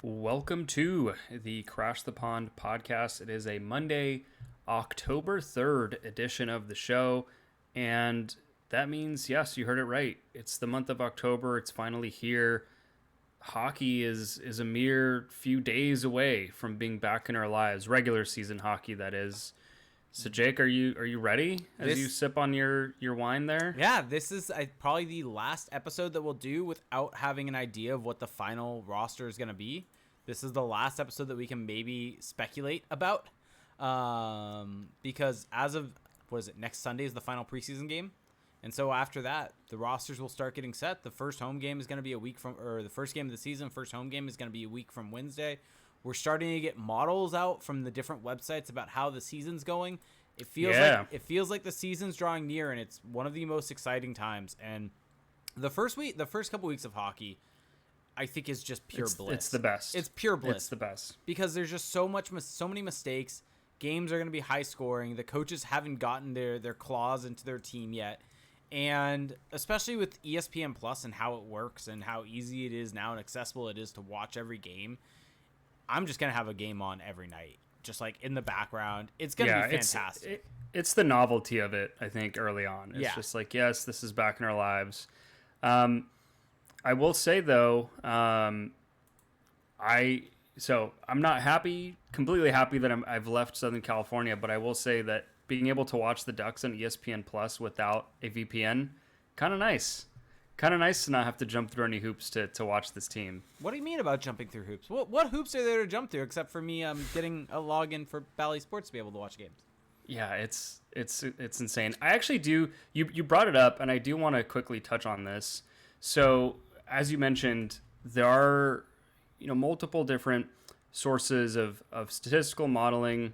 Welcome to the Crash the Pond podcast. It is a Monday, October 3rd edition of the show. And that means, yes, you heard it right. It's the month of October. It's finally here. Hockey is a mere few days away from being back in our lives. Regular season hockey, that is. So Jake, are you ready as you sip on your wine there? Yeah, this is probably the last episode that we'll do without having an idea of what the final roster is going to be. This is the last episode that we can maybe speculate about, because as of next Sunday is the final preseason game, and so after that the rosters will start getting set. The first home game is going to be the first game of the season. First home game is going to be a week from Wednesday. We're starting to get models out from the different websites about how the season's going. It feels like the season's drawing near, and it's one of the most exciting times. And the first couple weeks of hockey, I think, is just pure bliss. It's the best. It's pure bliss. It's the best because there's just so many mistakes. Games are going to be high scoring. The coaches haven't gotten their claws into their team yet. And especially with ESPN Plus and how it works and how easy it is now and accessible it is to watch every game, I'm just going to have a game on every night, just like in the background. It's going to be fantastic. It's the novelty of it, I think, early on. It's just like, yes, this is back in our lives. I will say, though, I'm not completely happy that I've left Southern California, but I will say that being able to watch the Ducks on ESPN Plus without a VPN, kind of nice. Kind of nice to not have to jump through any hoops to watch this team. What do you mean about jumping through hoops? What hoops are there to jump through except for me getting a login for Bally Sports to be able to watch games? Yeah, it's insane. I actually do. You brought it up, and I do want to quickly touch on this. So, as you mentioned, there are multiple different sources of statistical modeling,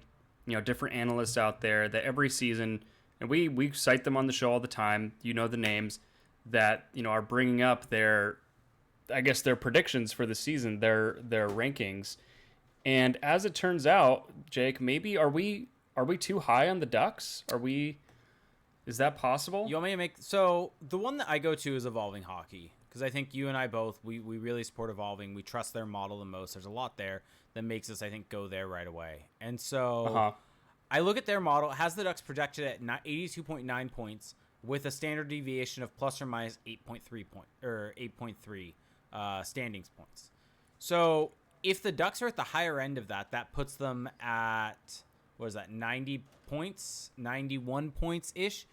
different analysts out there that every season, and we cite them on the show all the time. You know the names that are bringing up their predictions for the season, their rankings. And as it turns out, Jake, maybe are we too high on the Ducks? Is that possible? You want me to so the one that I go to is Evolving Hockey, because I think you and I both we really support Evolving. We trust their model the most. There's a lot there that makes us, I think, go there right away. And so I look at their model. It has the Ducks projected at 82.9 points, with a standard deviation of plus or minus 8.3 standings points. So if the Ducks are at the higher end of that, that puts them at 90 points, 91 points ish.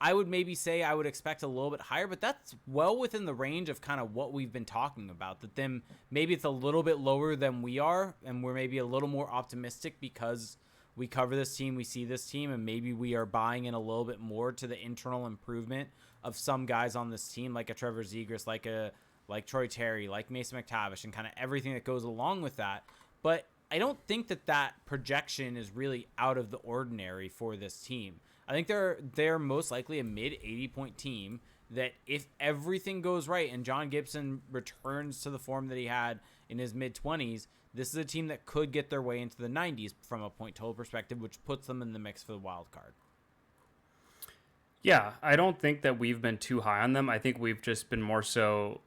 I would maybe say I would expect a little bit higher, but that's well within the range of kind of what we've been talking about. That then maybe it's a little bit lower than we are, and we're maybe a little more optimistic because we cover this team, we see this team, and maybe we are buying in a little bit more to the internal improvement of some guys on this team, like a Trevor Zegris, like Troy Terry, like Mason Mctavish, and kind of everything that goes along with that. But I don't think that projection is really out of the ordinary for this team. I think they're most likely a mid 80-point team that, if everything goes right and John Gibson returns to the form that he had in his mid-20s, this is a team that could get their way into the 90s from a point total perspective, which puts them in the mix for the wild card. Yeah, I don't think that we've been too high on them. I think we've just been more so.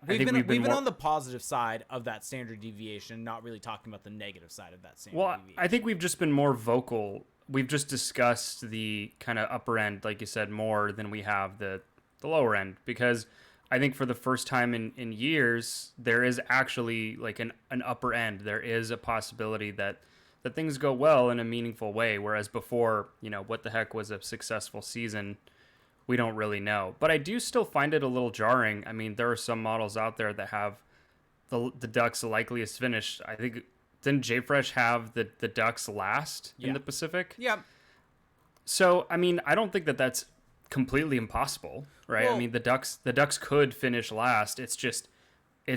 We've been on the positive side of that standard deviation, not really talking about the negative side of that standard deviation. I think we've just been more vocal. We've just discussed the kind of upper end, like you said, more than we have the lower end, because I think for the first time in years, there is actually like an upper end. There is a possibility that things go well in a meaningful way, whereas before, what the heck was a successful season? We don't really know. But I do still find it a little jarring. I mean, there are some models out there that have the Ducks likeliest finish. I think, didn't JFresh have the Ducks last in the Pacific? Yeah. So, I mean, I don't think that's completely impossible, right? Well, I mean, the Ducks could finish last. It's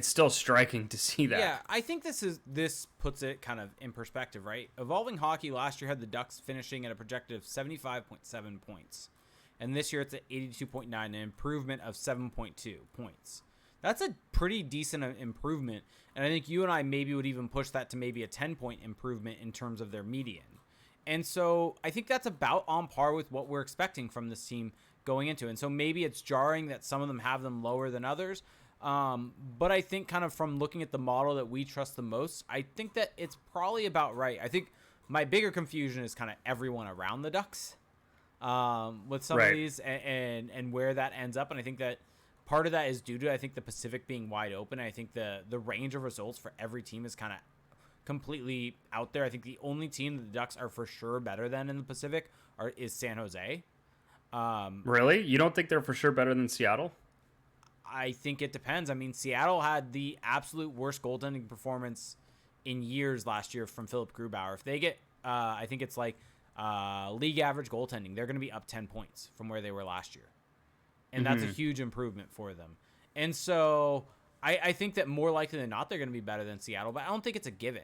still striking to see that. Yeah, I think this puts it kind of in perspective, right? Evolving Hockey last year had the Ducks finishing at a projected of 75.7 points. And this year it's at 82.9, an improvement of 7.2 points. That's a pretty decent improvement. And I think you and I maybe would even push that to maybe a 10-point improvement in terms of their median. And so I think that's about on par with what we're expecting from this team going into. And so maybe it's jarring that some of them have them lower than others. But I think kind of from looking at the model that we trust the most, I think that it's probably about right. I think my bigger confusion is kind of everyone around the Ducks with some of these and where that ends up. And I think that part of that is due to, I think, the Pacific being wide open. I think the range of results for every team is kind of completely out there. I think the only team that the Ducks are for sure better than in the Pacific is San Jose. Really? You don't think they're for sure better than Seattle? I think it depends. I mean, Seattle had the absolute worst goaltending performance in years last year from Philip Grubauer. If they get, I think it's like league average goaltending, they're going to be up 10 points from where they were last year. And that's a huge improvement for them. And so I think that more likely than not, they're going to be better than Seattle, but I don't think it's a given.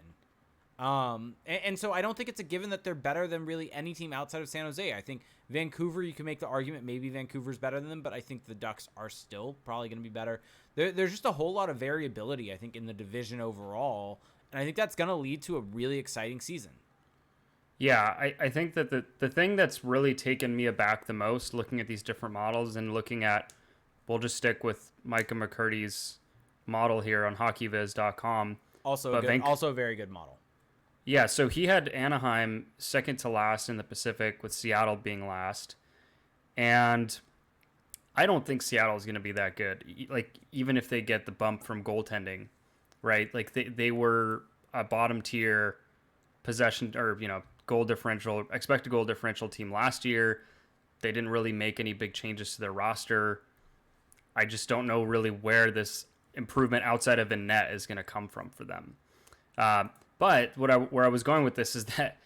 And so I don't think it's a given that they're better than really any team outside of San Jose. I think Vancouver, you can make the argument maybe Vancouver's better than them, but I think the Ducks are still probably going to be better. There's just a whole lot of variability, I think, in the division overall, and I think that's going to lead to a really exciting season. Yeah, I think that the thing that's really taken me aback the most looking at these different models and looking at, we'll just stick with Micah McCurdy's model here on hockeyviz.com. Also a very good model. Yeah, so he had Anaheim second to last in the Pacific with Seattle being last. And I don't think Seattle is going to be that good. Like, even if they get the bump from goaltending, right? Like, they were a bottom tier possession or, goal differential, expected goal differential team last year. They didn't really make any big changes to their roster. I just don't know really where this improvement outside of the net is going to come from for them. But where I was going with this is that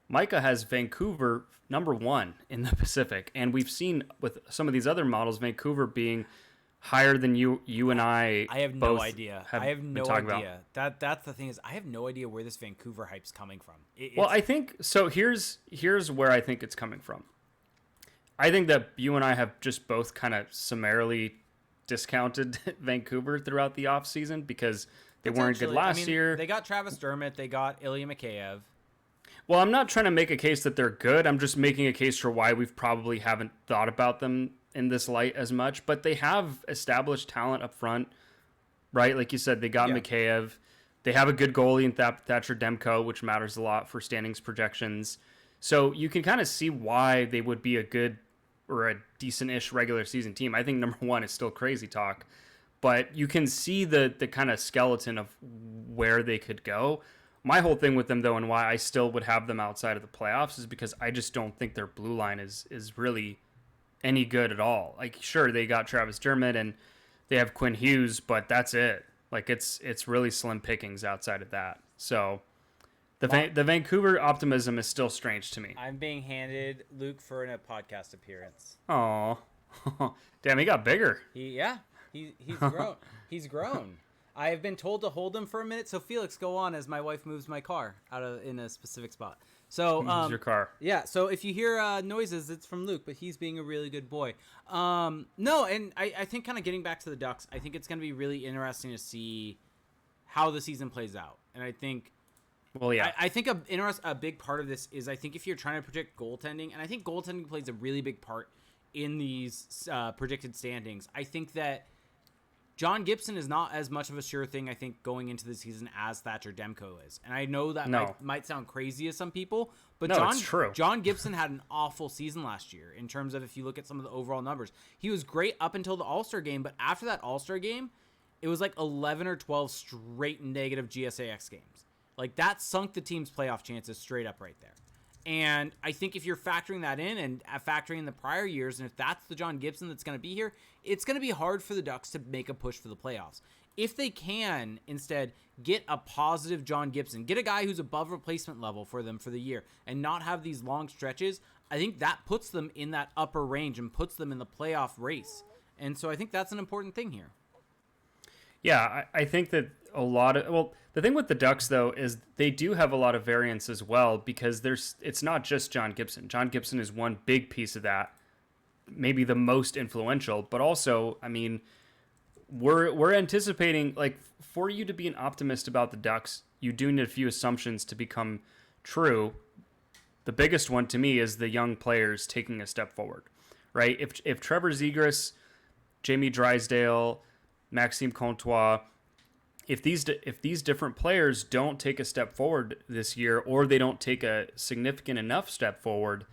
Micah has Vancouver number 1 in the Pacific, and we've seen with some of these other models, Vancouver being higher than you and I. I have no idea. I have no idea. About. That's the thing is I have no idea where this Vancouver hype's coming from. Well, I think so. Here's where I think it's coming from. I think that you and I have just both kind of summarily discounted Vancouver throughout the offseason because they weren't good last year. They got Travis Dermott. They got Ilya Mikheyev. Well, I'm not trying to make a case that they're good. I'm just making a case for why we've probably haven't thought about them in this light as much. But they have established talent up front, right? Like you said, they got Mikheyev. They have a good goalie in Thatcher Demko, which matters a lot for standings projections. So you can kind of see why they would be a good or a decent-ish regular season team. I think number 1 is still crazy talk. But you can see the kind of skeleton of where they could go. My whole thing with them, though, and why I still would have them outside of the playoffs is because I just don't think their blue line is really any good at all. Like, sure, they got Travis Dermott and they have Quinn Hughes, but that's it. Like, it's really slim pickings outside of that. So the Vancouver optimism is still strange to me. I'm being handed Luke for a podcast appearance. Oh, damn, he got bigger. He's grown. He's grown. I have been told to hold him for a minute. So Felix, go on as my wife moves my car in a specific spot. So moves your car. Yeah. So if you hear noises, it's from Luke, but he's being a really good boy. No, and I think kind of getting back to the Ducks, I think it's going to be really interesting to see how the season plays out. And I think, well, yeah, I think a big part of this is I think if you're trying to predict goaltending, and I think goaltending plays a really big part in these predicted standings. I think that John Gibson is not as much of a sure thing, I think, going into the season as Thatcher Demko is. And I know that might sound crazy to some people, but it's true. John Gibson had an awful season last year in terms of if you look at some of the overall numbers. He was great up until the All-Star game, but after that All-Star game, it was like 11 or 12 straight negative GSAX games. Like, that sunk the team's playoff chances straight up right there. And I think if you're factoring that in and factoring in the prior years, and if that's the John Gibson that's going to be here, it's going to be hard for the Ducks to make a push for the playoffs. If they can instead get a positive John Gibson, get a guy who's above replacement level for them for the year, and not have these long stretches, I think that puts them in that upper range and puts them in the playoff race. And so I think that's an important thing here. Yeah, I think that the thing with the Ducks, though, is they do have a lot of variance as well because it's not just John Gibson. John Gibson is one big piece of that, maybe the most influential, but also, I mean, we're anticipating, like, for you to be an optimist about the Ducks, you do need a few assumptions to become true. The biggest one to me is the young players taking a step forward, right? If Trevor Zegris, Jamie Drysdale, Maxime Comtois. If these different players don't take a step forward this year, or they don't take a significant enough step forward,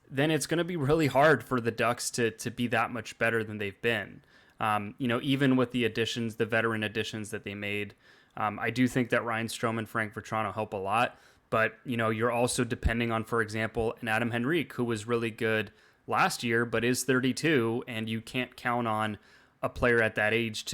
then it's going to be really hard for the Ducks to be that much better than they've been. Even with the additions, the veteran additions that they made, I do think that Ryan Strome and Frank Vitrano help a lot. But, you're also depending on, for example, an Adam Henrique, who was really good last year, but is 32, and you can't count on a player at that age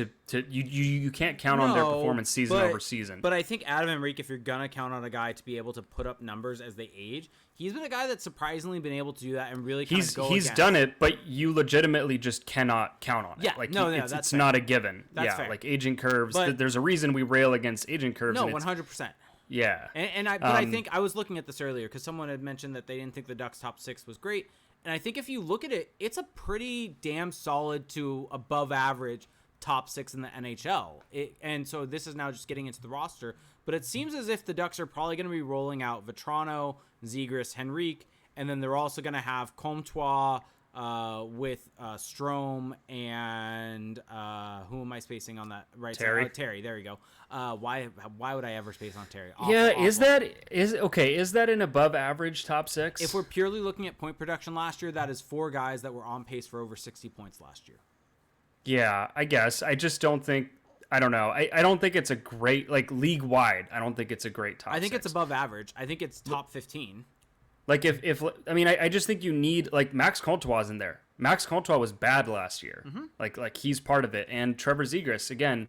you can't count on their performance season over season. But I think Adam Henrique, if you're gonna count on a guy to be able to put up numbers as they age, he's been a guy that's surprisingly been able to do that and really he's done it, but you legitimately just cannot count on it. Yeah, it's not a given. That's fair. Like aging curves. There's a reason we rail against aging curves. No, 100%. Yeah, I think I was looking at this earlier because someone had mentioned that they didn't think the Ducks' top 6 was great. And I think if you look at it, it's a pretty damn solid to above average top 6 in the NHL. And so this is now just getting into the roster. But it seems as if the Ducks are probably going to be rolling out Vitrano, Zegras, Henrique, and then they're also going to have Comtois with Strome and who am I spacing on that right Terry. side? Terry, there you go. Why would I ever space on Terry? Awful. Is that an above average top 6? If we're purely looking at point production last year, that is 4 guys that were on pace for over 60 points last year. Yeah, I guess. I just don't think. I don't know. I don't think it's a great, like, league wide. I don't think it's a great top 6. I think it's above average. I think it's top 15. Like I just think you need, like, Max Comtois in there. Max Comtois was bad last year. Mm-hmm. Like he's part of it. And Trevor Zegris, again,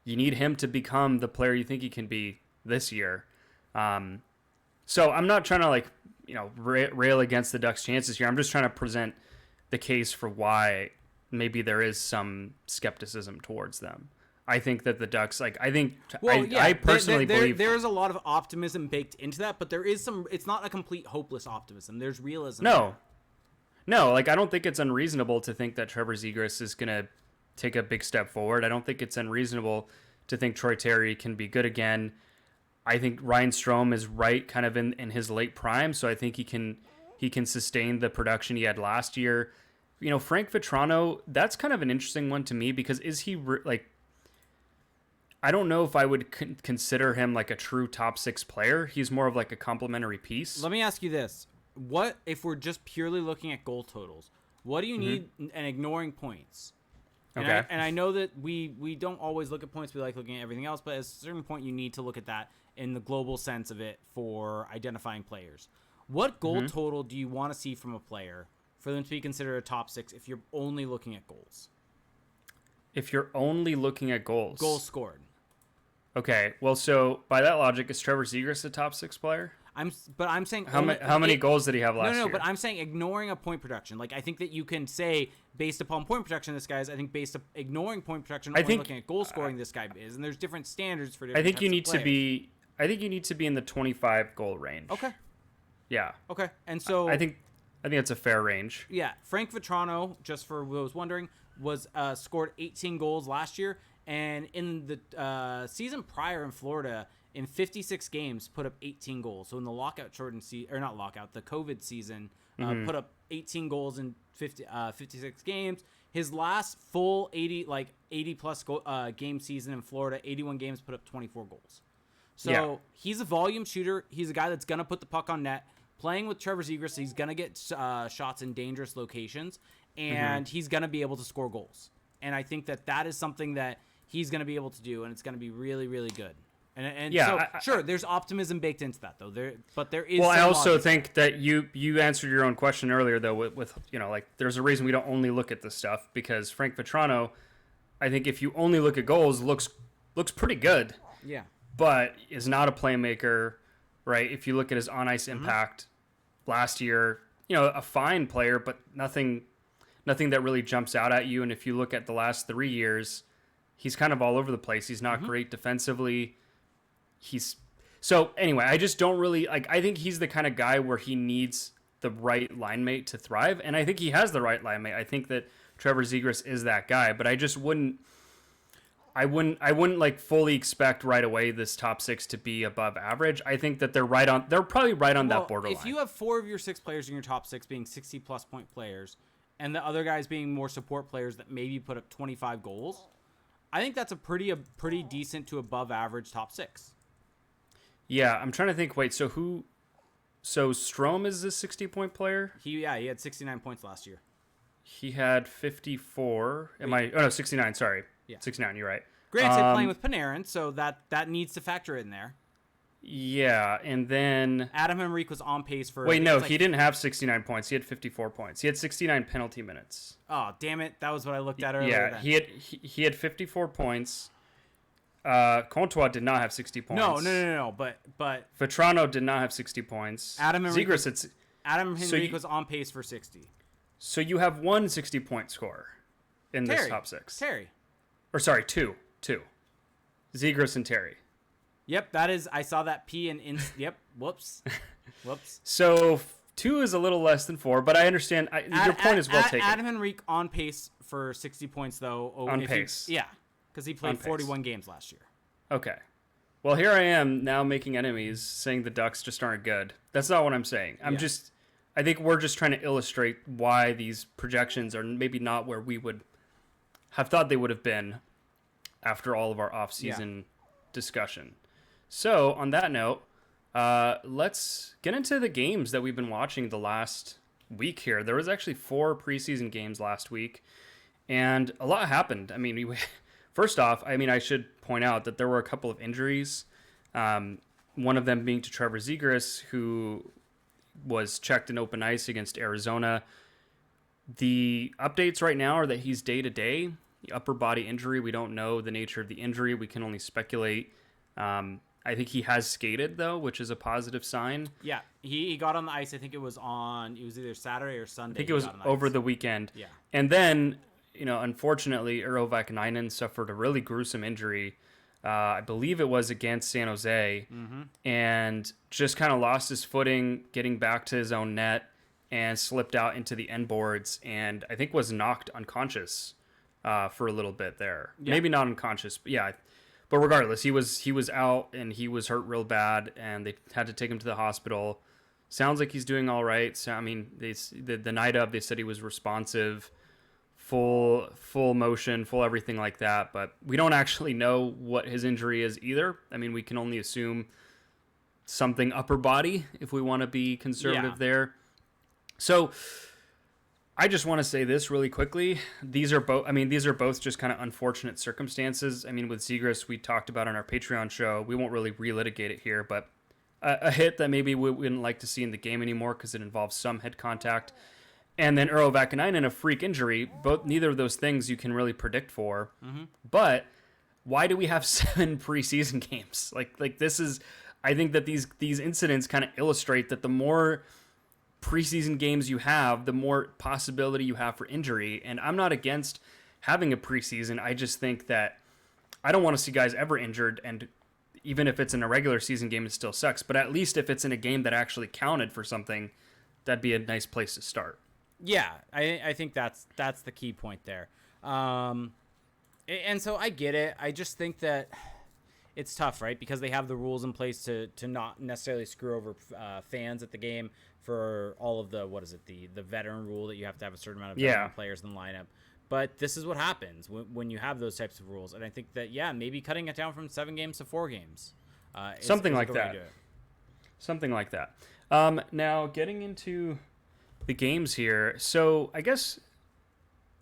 you need him to become the player you think he can be this year. So I'm not trying to rail against the Ducks' chances here. I'm just trying to present the case for why maybe there is some skepticism towards them. I think that the Ducks, I personally believe there's a lot of optimism baked into that, but there is some. It's not a complete hopeless optimism. There's realism. No, I don't think it's unreasonable to think that Trevor Zegras is gonna take a big step forward. I don't think it's unreasonable to think Troy Terry can be good again. I think Ryan Strome is right, kind of in his late prime, so I think he can sustain the production he had last year. Frank Vitrano, that's kind of an interesting one to me because is he I don't know if I would consider him like a true top 6 player. He's more of like a complementary piece. Let me ask you this. What if we're just purely looking at goal totals? What do you need and ignoring points? Okay. And I know that we don't always look at points. We like looking at everything else. But at a certain point, you need to look at that in the global sense of it for identifying players. What goal total do you want to see from a player for them to be considered a top 6 if you're only looking at goals? If you're only looking at goals. Goals scored. Okay, well, so by that logic, is Trevor Zegras a top 6 player? I'm saying how many goals did he have last year? No, but I'm saying ignoring a point production. Like I think that you can say based upon point production, this guy is. I think based on ignoring point production, only looking at goal scoring, this guy is. And there's different standards for different. I think you need to be in the 25 goal range. Okay. Yeah. Okay, and so I think it's a fair range. Yeah, Frank Vitrano, just for who was wondering, was scored 18 goals last year. And in the season prior in Florida, in 56 games, put up 18 goals. So in the the COVID season, put up 18 goals in 56 games. His last full 80 plus game season in Florida, 81 games, put up 24 goals. So he's a volume shooter. He's a guy that's gonna put the puck on net. Playing with Trevor Zegras, he's gonna get shots in dangerous locations, and he's gonna be able to score goals. And I think that is something that he's going to be able to do, and it's going to be really, really good. Sure, there's optimism baked into that, though. There is. Well, I also think that you answered your own question earlier, though, with there's a reason we don't only look at this stuff because Frank Vitrano, I think if you only look at goals, looks pretty good. Yeah. But is not a playmaker, right? If you look at his on ice impact last year, a fine player, but nothing that really jumps out at you. And if you look at the last 3 years, he's kind of all over the place. He's not great defensively. So anyway, I just don't really I think he's the kind of guy where he needs the right line mate to thrive. And I think he has the right line mate. I think that Trevor Zegras is that guy, but I just wouldn't fully expect right away this top 6 to be above average. I think that they're probably right on that borderline. If you have 4 of your 6 players in your top 6 being 60 plus point players and the other guys being more support players that maybe put up 25 goals, I think that's a pretty decent to above average top 6. Yeah, I'm trying to think. Wait, so who? So Strome is a 60-point player. He had 69 points last year. He had 54. Oh no, 69. Sorry, Yeah. 69. You're right. Granted, playing with Panarin, so that needs to factor in there. Yeah, and then Adam Henrique was on pace for. wait, no, he didn't have 69 points. He had 54 points. He had 69 penalty minutes. Oh, damn it! That was what I looked at earlier. Yeah, then. he had 54 points. Comtois did not have 60 points. No. But Vitrano did not have 60 points. Adam Henrique Zegras, was on pace for 60. So you have one 60-point scorer in this top 6. Terry. Or sorry, two. Zegras and Terry. Yep, that is. I saw that P in. Yep. Whoops. So 2 is a little less than 4, but I understand. Your point is well taken. Adam Henrique on pace for 60 points though. On pace. Yeah, because he played 41 games last year. Okay. Well, here I am now making enemies, saying the Ducks just aren't good. That's not what I'm saying. I think we're just trying to illustrate why these projections are maybe not where we would have thought they would have been after all of our off-season discussion. So, on that note, let's get into the games that we've been watching the last week here. There was actually 4 preseason games last week, and a lot happened. I mean, first off, I should point out that there were a couple of injuries, one of them being to Trevor Zegris, who was checked in open ice against Arizona. The updates right now are that he's day-to-day. The upper body injury, we don't know the nature of the injury. We can only speculate. I think he has skated, though, which is a positive sign. Yeah, he got on the ice. I think it was either Saturday or Sunday. I think it was over the weekend. Yeah. And then, unfortunately, Vaakanainen suffered a really gruesome injury. I believe it was against San Jose. Mm-hmm. And just kind of lost his footing getting back to his own net and slipped out into the end boards and I think was knocked unconscious for a little bit there. Yeah. Maybe not unconscious, but yeah. But regardless, he was out and he was hurt real bad, and they had to take him to the hospital. Sounds like he's doing all right. So the night of, they said he was responsive, full motion, full everything like that. But we don't actually know what his injury is either. I mean, we can only assume something upper body if we want to be conservative there. So I just want to say this really quickly. These are both just kind of unfortunate circumstances. I mean, with Zegras, we talked about on our Patreon show. We won't really relitigate it here, but a hit that maybe we wouldn't like to see in the game anymore because it involves some head contact. And then Vaakanainen, a freak injury. Neither of those things you can really predict for. Mm-hmm. But why do we have 7 preseason games? Like this is, I think that these incidents kind of illustrate that the more preseason games you have, the more possibility you have for injury. And I'm not against having a preseason. I just think that I don't want to see guys ever injured, and even if it's in a regular season game, it still sucks. But at least if it's in a game that actually counted for something, that'd be a nice place to start. Yeah, I think that's the key point there. And so I get it. I just think that it's tough, right? Because they have the rules in place to not necessarily screw over fans at the game for all of the veteran rule that you have to have a certain amount of veteran players in the lineup. But this is what happens when you have those types of rules. And I think that, maybe cutting it down from 7 games to 4 games. Something like that. Something like that. Now, getting into the games here. So, I guess,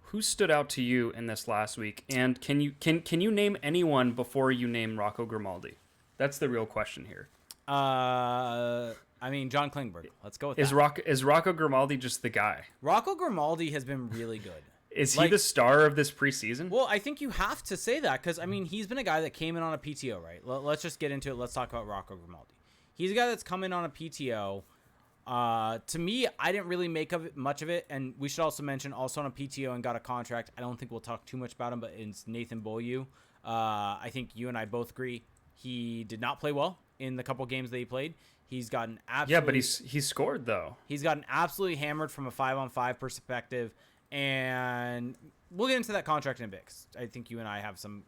who stood out to you in this last week? And can you name anyone before you name Rocco Grimaldi? That's the real question here. John Klingberg. Let's go with that. Is Rocco Grimaldi just the guy? Rocco Grimaldi has been really good. Is he the star of this preseason? Well, I think you have to say that because, he's been a guy that came in on a PTO, right? Let's just get into it. Let's talk about Rocco Grimaldi. He's a guy that's come in on a PTO. To me, I didn't really make much of it, and we should also mention also on a PTO and got a contract. I don't think we'll talk too much about him, but it's Nathan Beaulieu. I think you and I both agree he did not play well in the couple games that he played. He's gotten absolutely... Yeah, but he's scored, though. He's gotten absolutely hammered from a 5-on-5 perspective, and we'll get into that contract in a bit. I think you and I have some...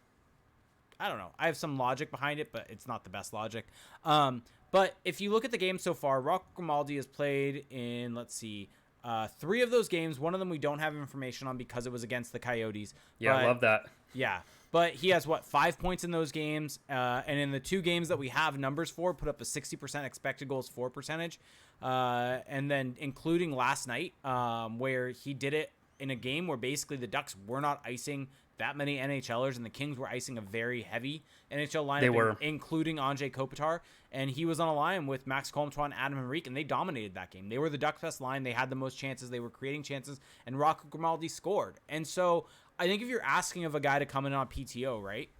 I don't know. I have some logic behind it, but it's not the best logic. But if you look at the game so far, Rocco Grimaldi has played in, 3 of those games. One of them we don't have information on because it was against the Coyotes. Yeah, I love that. Yeah. But he has, 5 points in those games. And in the 2 games that we have numbers for, put up a 60% expected goals for percentage. And then including last night, where he did it in a game where basically the Ducks were not icing that many NHLers, and the Kings were icing a very heavy NHL lineup, They were. including Anze Kopitar, and he was on a line with Max Comtois and Adam Henrique, and they dominated that game. They were the Ducks' best line. They had the most chances. They were creating chances, and Rocco Grimaldi scored. And so I think if you're asking of a guy to come in on PTO, right,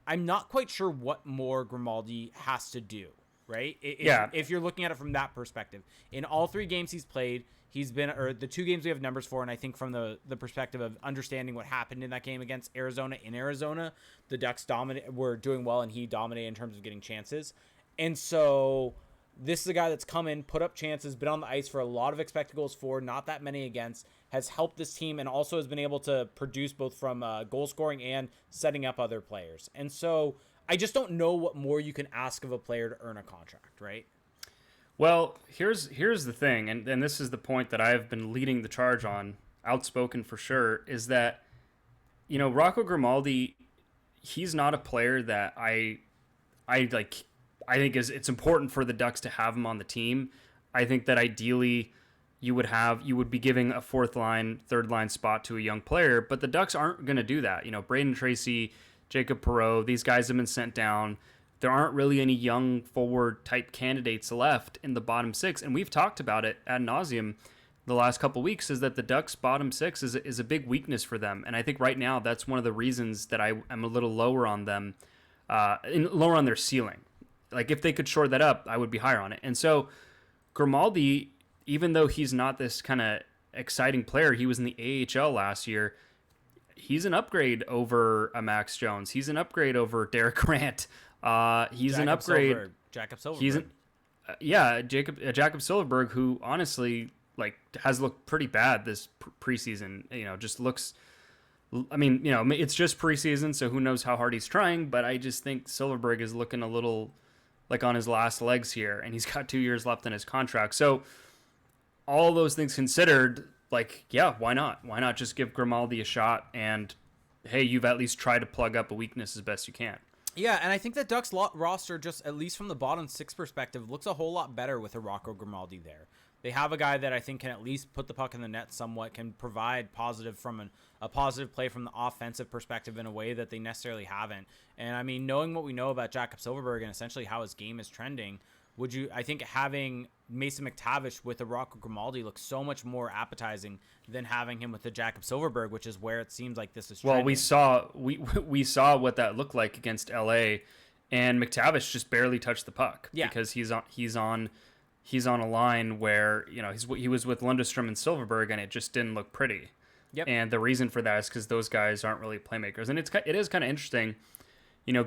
I'm not quite sure what more Grimaldi has to do, right? If you're looking at it from that perspective. In all 3 games he's played, he's been, or the 2 games we have numbers for, and I think from the perspective of understanding what happened in that game against Arizona in Arizona, the Ducks were doing well, and he dominated in terms of getting chances. And so this is a guy that's come in, put up chances, been on the ice for a lot of expected goals for, not that many against, has helped this team, and also has been able to produce both from goal scoring and setting up other players. And so I just don't know what more you can ask of a player to earn a contract, right? Well, here's the thing, and this is the point that I've been leading the charge on, outspoken for sure, is that, Rocco Grimaldi, he's not a player that I think it's important for the Ducks to have him on the team. I think that ideally you would be giving a 4th line, 3rd line spot to a young player, but the Ducks aren't going to do that. Braden Tracy, Jacob Perreault, these guys have been sent down. There aren't really any young forward type candidates left in the bottom 6. And we've talked about it ad nauseum the last couple of weeks, is that the Ducks bottom 6 is a big weakness for them. And I think right now that's one of the reasons that I am a little lower on them, lower on their ceiling. Like if they could shore that up, I would be higher on it. And so Grimaldi, even though he's not this kind of exciting player, he was in the AHL last year. He's an upgrade over a Max Jones. He's an upgrade over Derek Grant. He's an upgrade. Jacob Silverberg. Jacob Silverberg, who honestly has looked pretty bad this preseason. Just looks. I mean, it's just preseason, so who knows how hard he's trying. But I just think Silverberg is looking a little like on his last legs here, and he's got 2 years left in his contract. So all those things considered, why not? Why not just give Grimaldi a shot? And hey, you've at least tried to plug up a weakness as best you can. Yeah, and I think that Ducks roster, just at least from the bottom 6 perspective, looks a whole lot better with a Rocco Grimaldi there. They have a guy that I think can at least put the puck in the net somewhat, can provide positive from a positive play from the offensive perspective in a way that they necessarily haven't. And I mean, knowing what we know about Jacob Silverberg and essentially how his game is trending, I think having Mason McTavish with a Rocco Grimaldi looks so much more appetizing than having him with the Jacob Silverberg, which is where it seems like this is trending. Well, we saw what that looked like against LA, and McTavish just barely touched the puck because he's on a line where he was with Lundestrom and Silverberg, and it just didn't look pretty. Yep. And the reason for that is because those guys aren't really playmakers, and it is kind of interesting.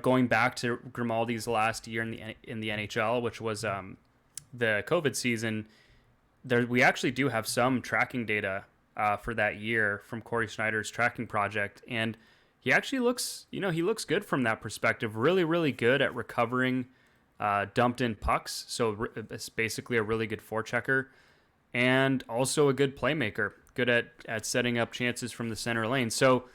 Going back to Grimaldi's last year in the NHL, which was the COVID season, we actually do have some tracking data for that year from Corey Schneider's tracking project, and he actually looks good from that perspective. Really, really good at recovering dumped in pucks. So it's basically a really good forechecker, and also a good playmaker, good at setting up chances from the center lane. So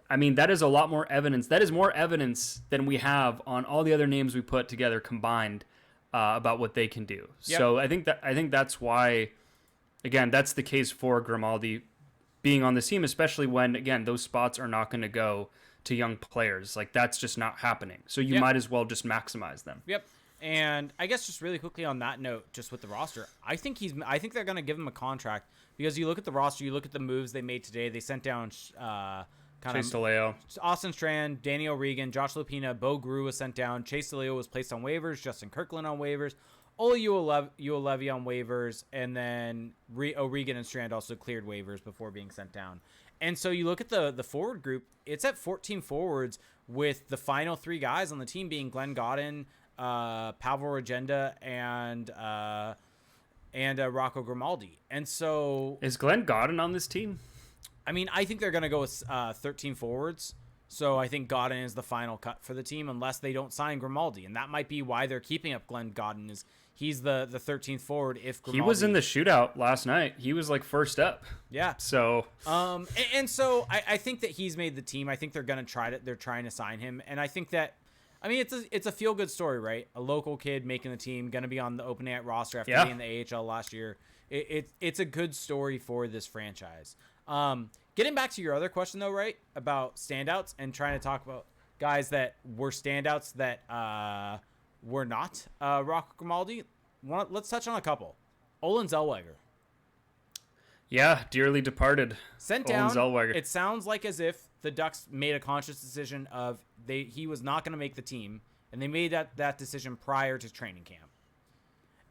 I mean, that is a lot more evidence. That is more evidence than we have on all the other names we put together combined about what they can do. Yep. So I think that's why, again, that's the case for Grimaldi being on the team, especially when, again, those spots are not going to go to young players. That's just not happening. So you might as well just maximize them. Yep. And I guess just really quickly on that note, just with the roster, I think they're going to give him a contract, because you look at the roster, you look at the moves they made today. They sent down Chase DeLeo, Austin Strand, Danny O'Regan, Josh Lupina, Bo Gru was sent down. Chase DeLeo was placed on waivers. Justin Kirkland on waivers. Ole Uolevi on waivers. And then O'Regan and Strand also cleared waivers before being sent down. And so you look at the forward group, it's at 14 forwards, with the final 3 guys on the team being Glenn Godden, Pavel Regenda, and Rocco Grimaldi. And so is Glenn Godden on this team? I mean, I think they're going to go with 13 forwards. So I think Godin is the final cut for the team unless they don't sign Grimaldi. And that might be why they're keeping up Glenn Godin is he's the 13th forward if Grimaldi... He was in the shootout last night. He was like first up. Yeah. So... And so I think that he's made the team. I think they're going to try to... They're trying to sign him. And I think that... I mean, it's a feel-good story, right? A local kid making the team, going to be on the opening night roster after being in the AHL last year. It's a good story for this franchise. Getting back to your other question, though, right, about standouts and trying to talk about guys that were standouts that were not Rocco Grimaldi, let's touch on a couple. Olen Zellweger. Yeah, dearly departed. Sent down. It sounds like as if the Ducks made a conscious decision of he was not going to make the team, and they made that decision prior to training camp.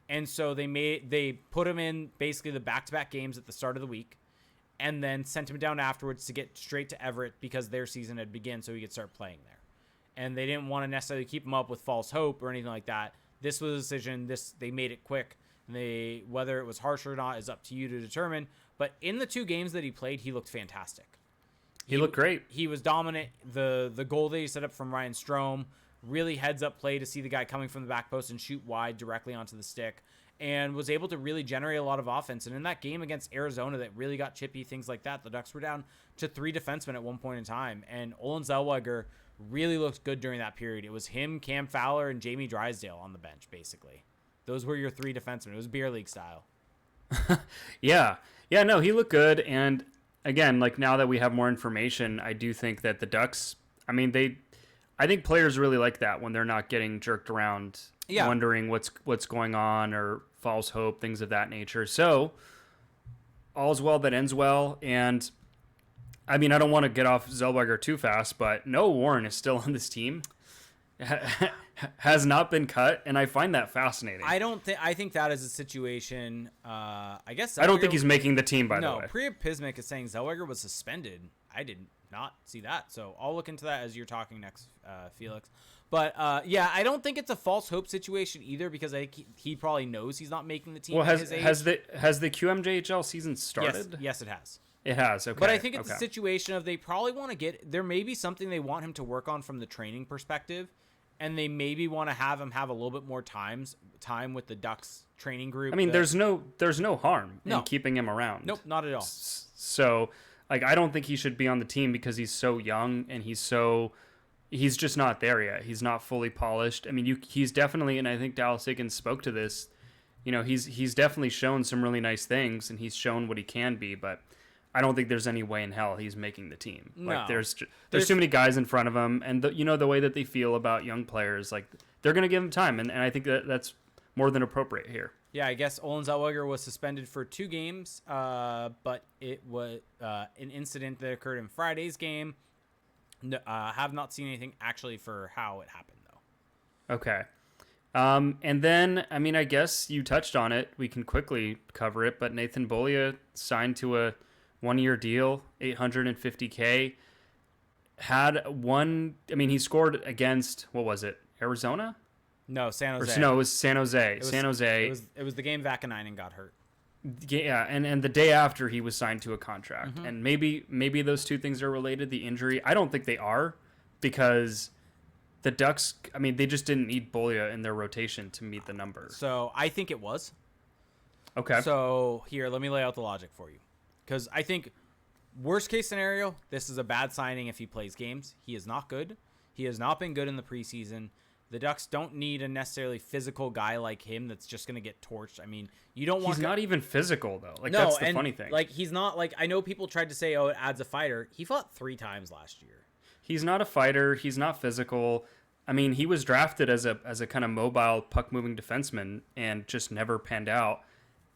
And so they put him in basically the back-to-back games at the start of the week, and then sent him down afterwards to get straight to Everett because their season had begun so he could start playing there. And they didn't want to necessarily keep him up with false hope or anything like that. This was a decision. They made it quick. Whether it was harsh or not is up to you to determine. But in the 2 games that he played, he looked fantastic. He looked great. He was dominant. The goal that he set up from Ryan Strome, really heads-up play to see the guy coming from the back post and shoot wide directly onto the stick, and was able to really generate a lot of offense. And in that game against Arizona that really got chippy, things like that, the Ducks were down to 3 defensemen at one point in time, and Olen Zellweger really looked good during that period. It was him, Cam Fowler, and Jamie Drysdale on the bench, basically. Those were your 3 defensemen. It was beer league style. Yeah, no, he looked good. And again, like now that we have more information, I do think that the Ducks, I think players really like that when they're not getting jerked around, wondering what's going on or false hope, things of that nature. So all's well that ends well. And I mean, I don't want to get off Zellweger too fast, but Noah Warren is still on this team. Has not been cut, and I find that fascinating. I think that is a situation. I guess I don't think he's making the team. By the way, Priya Pismic is saying Zellweger was suspended. I did not see that, so I'll look into that as you're talking next, Felix. But I don't think it's a false hope situation either, because I think he probably knows he's not making the team. Well, has the QMJHL season started? Yes, it has. It has. Okay, but I think it's a situation of they probably want to get. There may be something they want him to work on from the training perspective. And they maybe want to have him have a little bit more time with the Ducks training group. I mean, there's no harm in keeping him around. Nope, not at all. So, like, I don't think he should be on the team because he's so young and he's just not there yet. He's not fully polished. I mean, he's definitely, and I think Dallas Eakins spoke to this. You know, he's definitely shown some really nice things and he's shown what he can be, but I don't think there's any way in hell he's making the team. No. Like there's too many guys in front of him, and the way that they feel about young players, like they're going to give him time, and I think that's more than appropriate here. Yeah, I guess Olen Zellweger was suspended for 2 games, but it was an incident that occurred in Friday's game. Have not seen anything actually for how it happened though. Okay. And then, I mean, I guess you touched on it. We can quickly cover it, but Nathan Beaulieu signed to a 1-year deal, $850K. He scored against, what was it, Arizona? No, San Jose. No, it was San Jose. San Jose. It was the game Vaakanainen got hurt. Yeah, and the day after he was signed to a contract. Mm-hmm. And maybe those 2 things are related, the injury. I don't think they are, because the Ducks, I mean, they just didn't need Beaulieu in their rotation to meet the number. So I think it was. Okay. So here, let me lay out the logic for you. Because I think, worst case scenario, this is a bad signing if he plays games. He is not good. He has not been good in the preseason. The Ducks don't need a necessarily physical guy like him that's just going to get torched. I mean, you don't want... He's not even physical, though. Like, no, that's the funny thing. Like, he's not... Like, I know people tried to say, oh, it adds a fighter. He fought 3 times last year. He's not a fighter. He's not physical. I mean, he was drafted as a kind of mobile, puck-moving defenseman and just never panned out.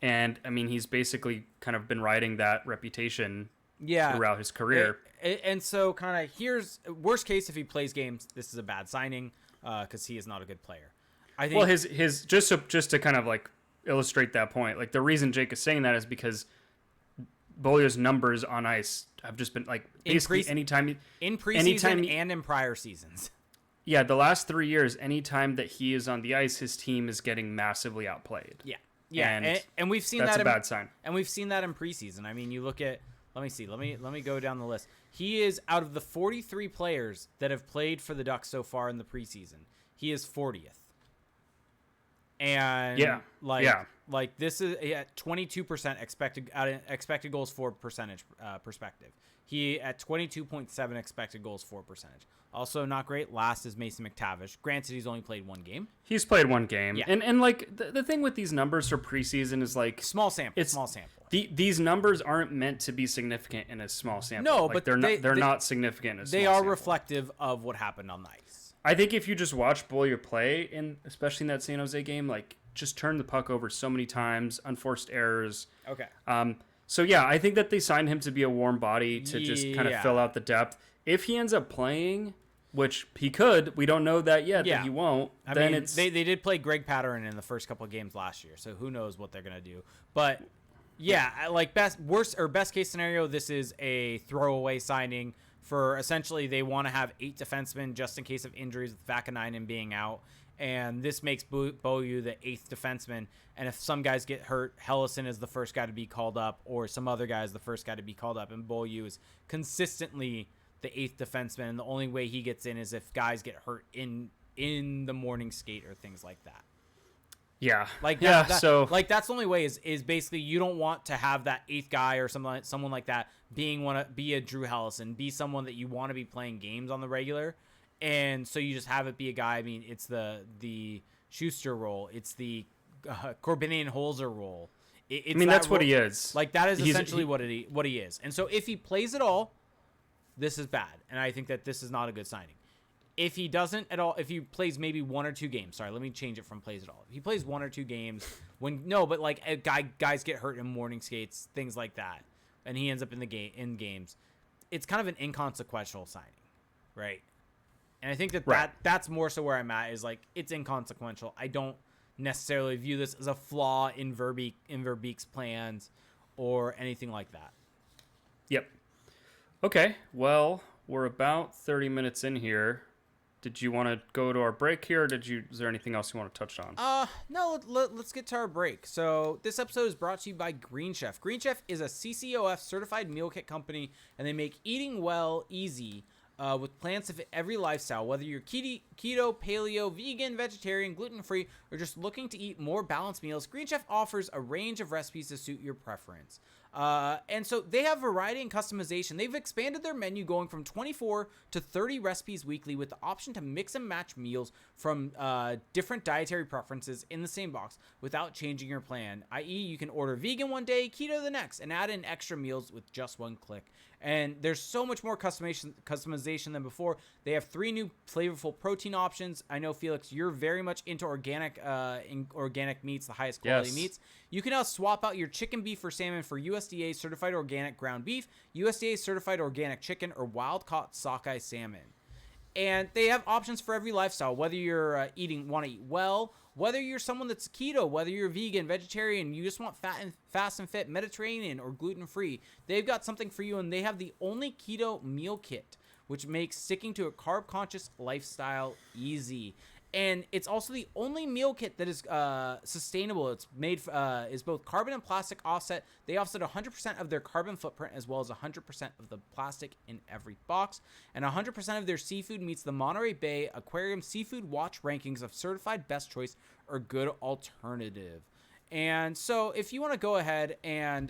And, I mean, he's basically kind of been riding that reputation throughout his career. And so, kind of, here's... Worst case, if he plays games, this is a bad signing because he is not a good player. I think. Well, his just to kind of, like, illustrate that point, like, the reason Jake is saying that is because Beaulieu's numbers on ice have just been, like, basically anytime... In preseason and in prior seasons. Yeah, the last 3 years, anytime that he is on the ice, his team is getting massively outplayed. Yeah, and we've seen that's that. That's a bad sign. And we've seen that in preseason. I mean, you look at Let me see. Let me go down the list. He is out of the 43 players that have played for the Ducks so far in the preseason. He is 40th. And like this is at 22% expected goals for percentage perspective. He at 22.7 expected goals for percentage. Also not great. Last is Mason McTavish. Granted, he's only played one game. He's played one game. Yeah. And like the thing with these numbers for preseason is like small sample. Small sample. These numbers aren't meant to be significant in a small sample. No, like, but they're not significant in a small They are sample. reflective of what happened on the ice. I think if you just watch Beaulieu play, especially in that San Jose game, like just turn the puck over so many times, unforced errors. Okay. So yeah, I think that they signed him to be a warm body to just kind of fill out the depth. If he ends up playing, which he could, we don't know that yet, that he won't. I mean, they did play Greg Patterson in the first couple of games last year, so who knows what they're gonna do. But yeah, like best case scenario, this is a throwaway signing for essentially they want to have 8 defensemen just in case of injuries with Vaakanainen being out. And this makes Beaulieu the 8th defenseman. And if some guys get hurt, Hellison is the first guy to be called up, or some other guy is the first guy to be called up. And Beaulieu is consistently the 8th defenseman. And the only way he gets in is if guys get hurt in the morning skate or things like that. Yeah. So that's the only way is basically you don't want to have that 8th guy or someone like that be a Drew Hellison, be someone that you want to be playing games on the regular. And so you just have it be a guy. I mean, it's the Schuster role. It's the Corbinian Holzer role. That's what he is. Like that is essentially what he is. And so if he plays at all, this is bad. And I think that this is not a good signing. If he doesn't at all, if he plays maybe 1 or 2 games, sorry, let me change it from plays at all. If he plays 1 or 2 games, but like guys get hurt in morning skates, things like that, and he ends up in games, it's kind of an inconsequential signing, right? And I think that's more so where I'm at is like it's inconsequential. I don't necessarily view this as a flaw in Verbeek's plans or anything like that. Yep. Okay. Well, we're about 30 minutes in here. Did you want to go to our break here? Or is there anything else you want to touch on? No, let's get to our break. So this episode is brought to you by Green Chef. Green Chef is a CCOF certified meal kit company, and they make eating well easy. With plans to fit every lifestyle, whether you're keto, paleo, vegan, vegetarian, gluten-free, or just looking to eat more balanced meals, Green Chef offers a range of recipes to suit your preference. And so they have variety and customization. They've expanded their menu going from 24 to 30 recipes weekly with the option to mix and match meals from different dietary preferences in the same box without changing your plan, i.e. you can order vegan one day, keto the next, and add in extra meals with just one click. And there's so much more customization than before. They have 3 new flavorful protein options. I know, Felix, you're very much into organic meats, the highest quality meats. You can now swap out your chicken, beef, or salmon for USDA certified organic ground beef, USDA certified organic chicken, or wild-caught sockeye salmon. And they have options for every lifestyle, whether you're want to eat well, whether you're someone that's keto, whether you're vegan, vegetarian, you just want fast and fit, Mediterranean, or gluten-free. They've got something for you, and they have the only keto meal kit, which makes sticking to a carb-conscious lifestyle easy. And it's also the only meal kit that is sustainable. It's made is both carbon and plastic offset. They offset 100% of their carbon footprint as well as 100% of the plastic in every box. And 100% of their seafood meets the Monterey Bay Aquarium Seafood Watch rankings of certified best choice or good alternative. And so if you want to go ahead and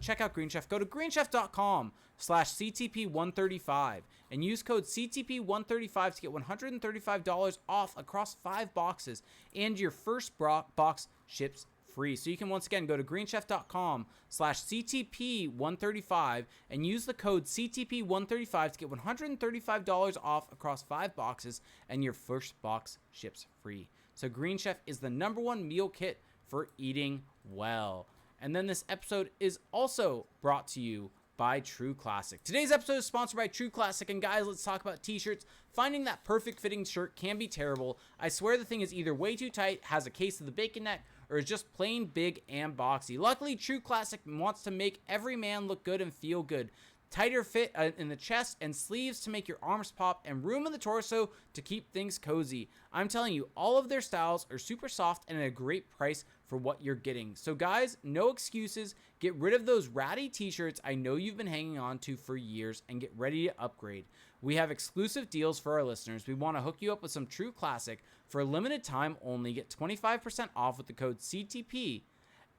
check out Green Chef, go to greenchef.com/CTP135 and use code CTP135 to get $135 off across 5 boxes, and your first box ships free. So you can once again go to greenchef.com/CTP135 and use the code CTP135 to get $135 off across 5 boxes, and your first box ships free. So Green Chef is the #1 meal kit for eating well. And then this episode is also brought to you by True Classic. Today's episode is sponsored by True Classic, and guys, let's talk about t-shirts. Finding that perfect fitting shirt can be terrible. I swear the thing is either way too tight, has a case of the bacon neck, or is just plain big and boxy. Luckily, True Classic wants to make every man look good and feel good. tighter fit in the chest and sleeves to make your arms pop, and room in the torso to keep things cozy. I'm telling you, all of their styles are super soft and at a great price for what you're getting. So guys, no excuses. Get rid of those ratty t-shirts I know you've been hanging on to for years and get ready to upgrade. We have exclusive deals for our listeners. We want to hook you up with some true classic. For a limited time only, get 25% off with the code CTP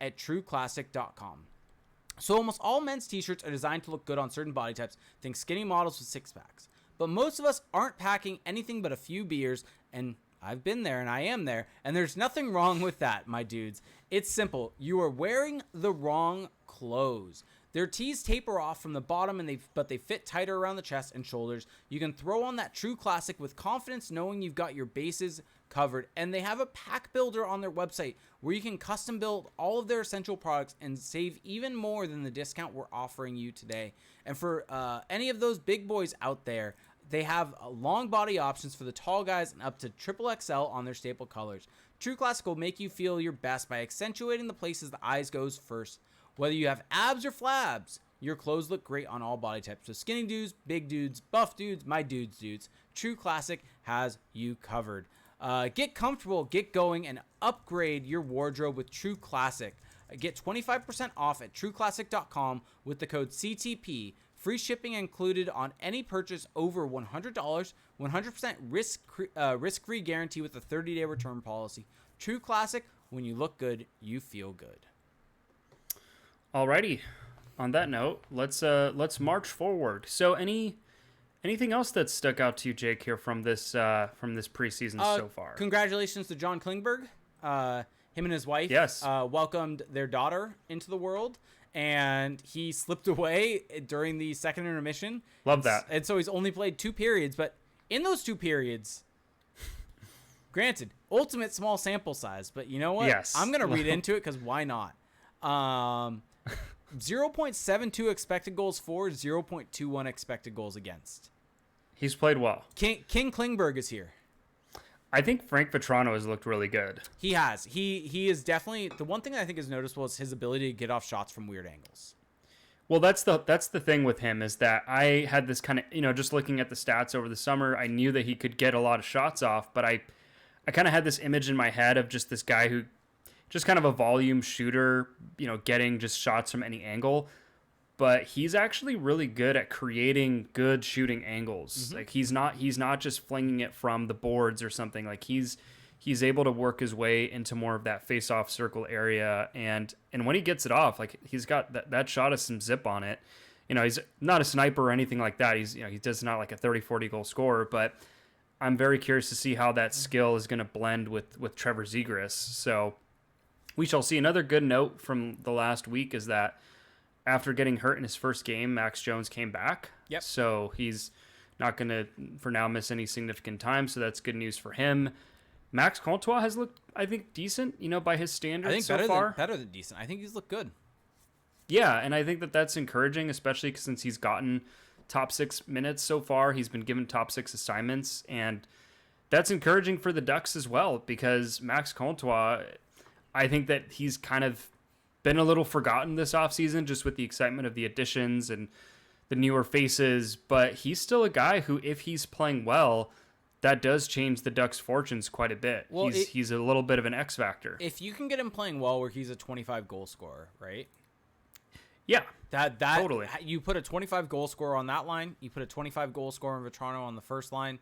at trueclassic.com. So almost all men's t-shirts are designed to look good on certain body types. Think skinny models with six packs. But most of us aren't packing anything but a few beers, and I've been there and I am there, and there's nothing wrong with that, my dudes. It's simple. You are wearing the wrong clothes. Their tees taper off from the bottom, but they fit tighter around the chest and shoulders. You can throw on that true classic with confidence, knowing you've got your bases covered. And they have a pack builder on their website where you can custom build all of their essential products and save even more than the discount we're offering you today. And for any of those big boys out there, they have long body options for the tall guys and up to triple XL on their staple colors. True Classic will make you feel your best by accentuating the places the eyes goes first. Whether you have abs or flabs, your clothes look great on all body types. So skinny dudes, big dudes, buff dudes, my dudes. True Classic has you covered. Get comfortable, get going, and upgrade your wardrobe with True Classic. Get 25% off at trueclassic.com with the code CTP. Free shipping included on any purchase over $100. 100% risk-free guarantee with a 30-day return policy. True Classic, when you look good, you feel good. Alrighty. On that note, let's march forward. So, anything else that stuck out to you, Jake, here from this preseason so far? Congratulations to John Klingberg. Him and his wife welcomed their daughter into the world, and he slipped away during the second intermission. Love that. And so he's only played 2 periods, but in those 2 periods, granted, ultimate small sample size, but you know what? Yes. I'm going to read into it because why not? 0.72 expected goals for, 0.21 expected goals against. He's played well. King Klingberg is here. I think Frank Vitrano has looked really good. He has. He is definitely, the one thing that I think is noticeable is his ability to get off shots from weird angles. Well, that's the thing with him is that I had this kind of, just looking at the stats over the summer, I knew that he could get a lot of shots off, but I kind of had this image in my head of just this guy who just kind of a volume shooter, getting just shots from any angle. But he's actually really good at creating good shooting angles. Mm-hmm. Like he's not just flinging it from the boards or something. Like he's able to work his way into more of that face-off circle area. And when he gets it off, like he's got that shot has some zip on it. He's not a sniper or anything like that. He does not like a 30-40 goal scorer, but I'm very curious to see how that skill is going to blend with Trevor Zegris. So we shall see. Another good note from the last week is that after getting hurt in his first game, Max Jones came back. Yep. So he's not going to, for now, miss any significant time. So that's good news for him. Max Comtois has looked, I think, decent, by his standards I think so far. better than decent. I think he's looked good. Yeah, and I think that's encouraging, especially since he's gotten top 6 minutes so far. He's been given top 6 assignments, and that's encouraging for the Ducks as well, because Max Comtois, I think that he's kind of been a little forgotten this offseason just with the excitement of the additions and the newer faces, but he's still a guy who, if he's playing well, that does change the Ducks' fortunes quite a bit. Well, he's a little bit of an X factor. If you can get him playing well where he's a 25 goal scorer, right? Yeah, that totally. You put a 25 goal scorer on that line, you put a 25 goal scorer in Vitrano on the first line,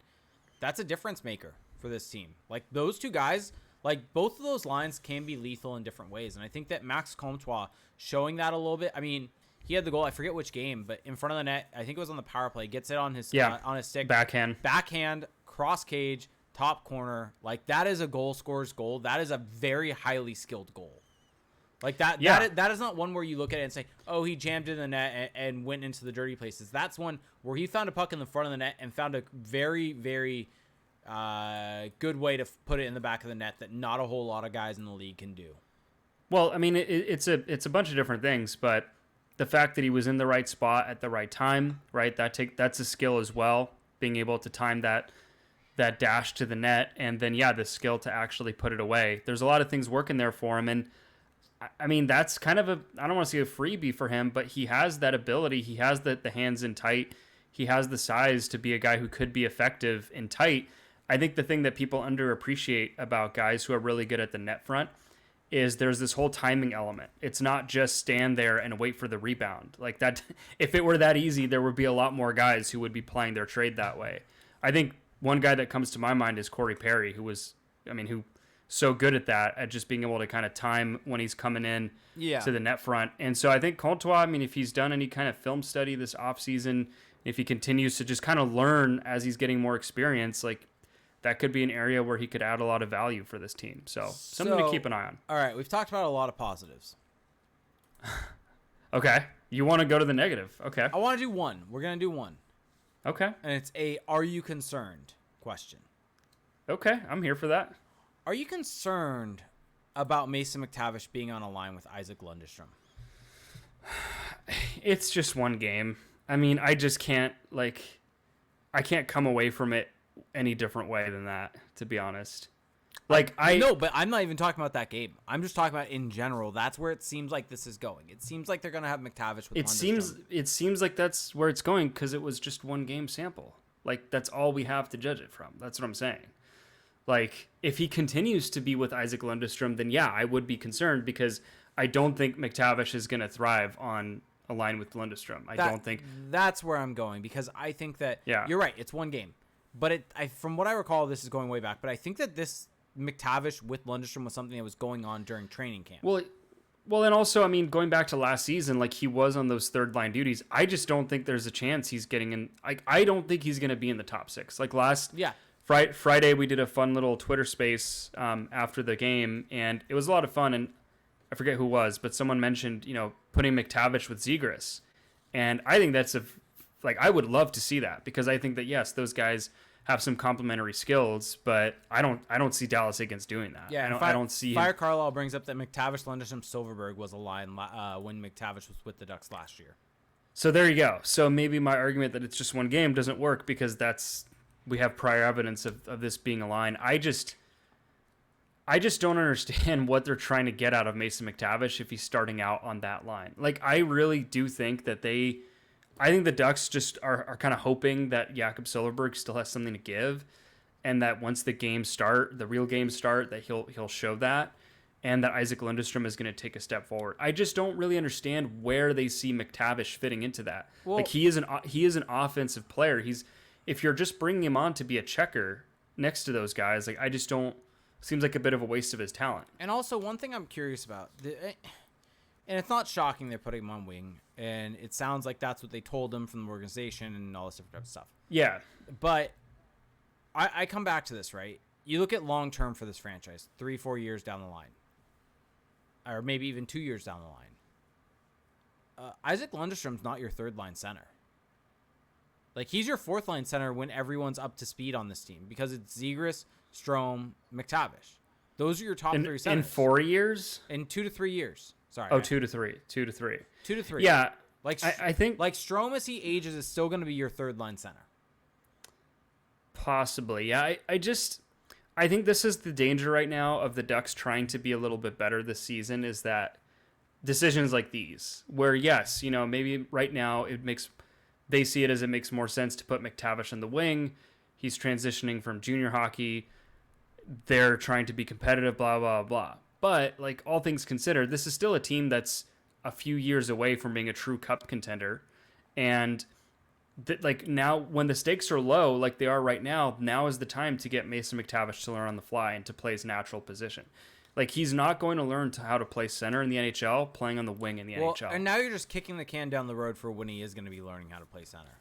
that's a difference maker for this team. Like those two guys, like both of those lines can be lethal in different ways. And I think that Max Comtois showing that a little bit. I mean, he had the goal, I forget which game, but in front of the net, I think it was on the power play, gets it on his stick. Backhand, cross cage, top corner. Like that is a goal scorer's goal. That is a very highly skilled goal. Like that, that is not one where you look at it and say, oh, he jammed it in the net and went into the dirty places. That's one where he found a puck in the front of the net and found a very, very good way to put it in the back of the net that not a whole lot of guys in the league can do. Well, I mean, it's a bunch of different things, but the fact that he was in the right spot at the right time, right? That's a skill as well, being able to time that dash to the net, and then the skill to actually put it away. There's a lot of things working there for him, and I mean, that's kind of I don't want to say a freebie for him, but he has that ability. He has the hands in tight. He has the size to be a guy who could be effective in tight. I think the thing that people underappreciate about guys who are really good at the net front is there's this whole timing element. It's not just stand there and wait for the rebound. Like that, if it were that easy, there would be a lot more guys who would be playing their trade that way. I think one guy that comes to my mind is Corey Perry, who so good at that, at just being able to kind of time when he's coming in to the net front. And so I think Comtois, I mean, if he's done any kind of film study this offseason, if he continues to just kind of learn as he's getting more experience, like that could be an area where he could add a lot of value for this team. So something to keep an eye on. All right, we've talked about a lot of positives. Okay. You want to go to the negative. Okay. I want to do one. We're going to do one. Okay. And it's a "Are you concerned?" question. Okay, I'm here for that. Are you concerned about Mason McTavish being on a line with Isaac Lundestrom? It's just one game. I mean, I just can't, I can't come away from it any different way than that, to be honest. No, but I'm not even talking about that game. I'm just talking about in general. That's where it seems like this is going. It seems like they're going to have McTavish with Lundestrom. It seems like that's where it's going because it was just one game sample. Like, that's all we have to judge it from. That's what I'm saying. Like, if he continues to be with Isaac Lundestrom, then yeah, I would be concerned because I don't think McTavish is going to thrive on a line with Lundestrom. I don't think that's where I'm going because I think that you're right. It's one game, but from what I recall, this is going way back. But I think that this McTavish with Lundestrom was something that was going on during training camp. Well, and also, I mean, going back to last season, like he was on those third line duties. I just don't think there's a chance he's getting in. I don't think he's going to be in the top six. Like Friday, we did a fun little Twitter space after the game, and it was a lot of fun. And I forget who it was, but someone mentioned, putting McTavish with Zegras. And I think that's I would love to see that because I think that, yes, those guys have some complementary skills, but I don't see Dallas Eakins doing that. Yeah, I don't see Fire Carlisle brings up that McTavish, Lundestrom, Silverberg was a line when McTavish was with the Ducks last year. So there you go. So maybe my argument that it's just one game doesn't work because we have prior evidence of this being a line. I just don't understand what they're trying to get out of Mason McTavish if he's starting out on that line. Like, I really do think that I think the Ducks just are kind of hoping that Jakob Silverberg still has something to give and that once the real games start, that he'll show that and that Isaac Lundestrom is going to take a step forward. I just don't really understand where they see McTavish fitting into that. Well, he is an offensive player. If you're just bringing him on to be a checker next to those guys, like I just don't. Seems like a bit of a waste of his talent. And also, one thing I'm curious about, and it's not shocking they're putting him on wing, and it sounds like that's what they told him from the organization and all this different type of stuff. Yeah. But I come back to this, right? You look at long-term for this franchise, 3-4 years down the line, or maybe even 2 years down the line. Isaac Lundstrom's not your third-line center. Like, he's your fourth-line center when everyone's up to speed on this team because it's Zegras, Strome, McTavish. Those are your top three centers. In 4 years? In 2 to 3 years. Sorry. Oh, 2 to 3. 2 to 3. 2 to 3. Yeah. I think Strome as he ages is still going to be your third line center. Possibly. Yeah. I think this is the danger right now of the Ducks trying to be a little bit better this season is that decisions like these where yes, maybe right now they see it as it makes more sense to put McTavish on the wing. He's transitioning from junior hockey. They're trying to be competitive, blah, blah, blah. But, like, all things considered, this is still a team that's a few years away from being a true cup contender. And, now, when the stakes are low, like they are right now is the time to get Mason McTavish to learn on the fly and to play his natural position. Like, he's not going to learn how to play center in the NHL, playing on the wing in the NHL. And now you're just kicking the can down the road for when he is going to be learning how to play center.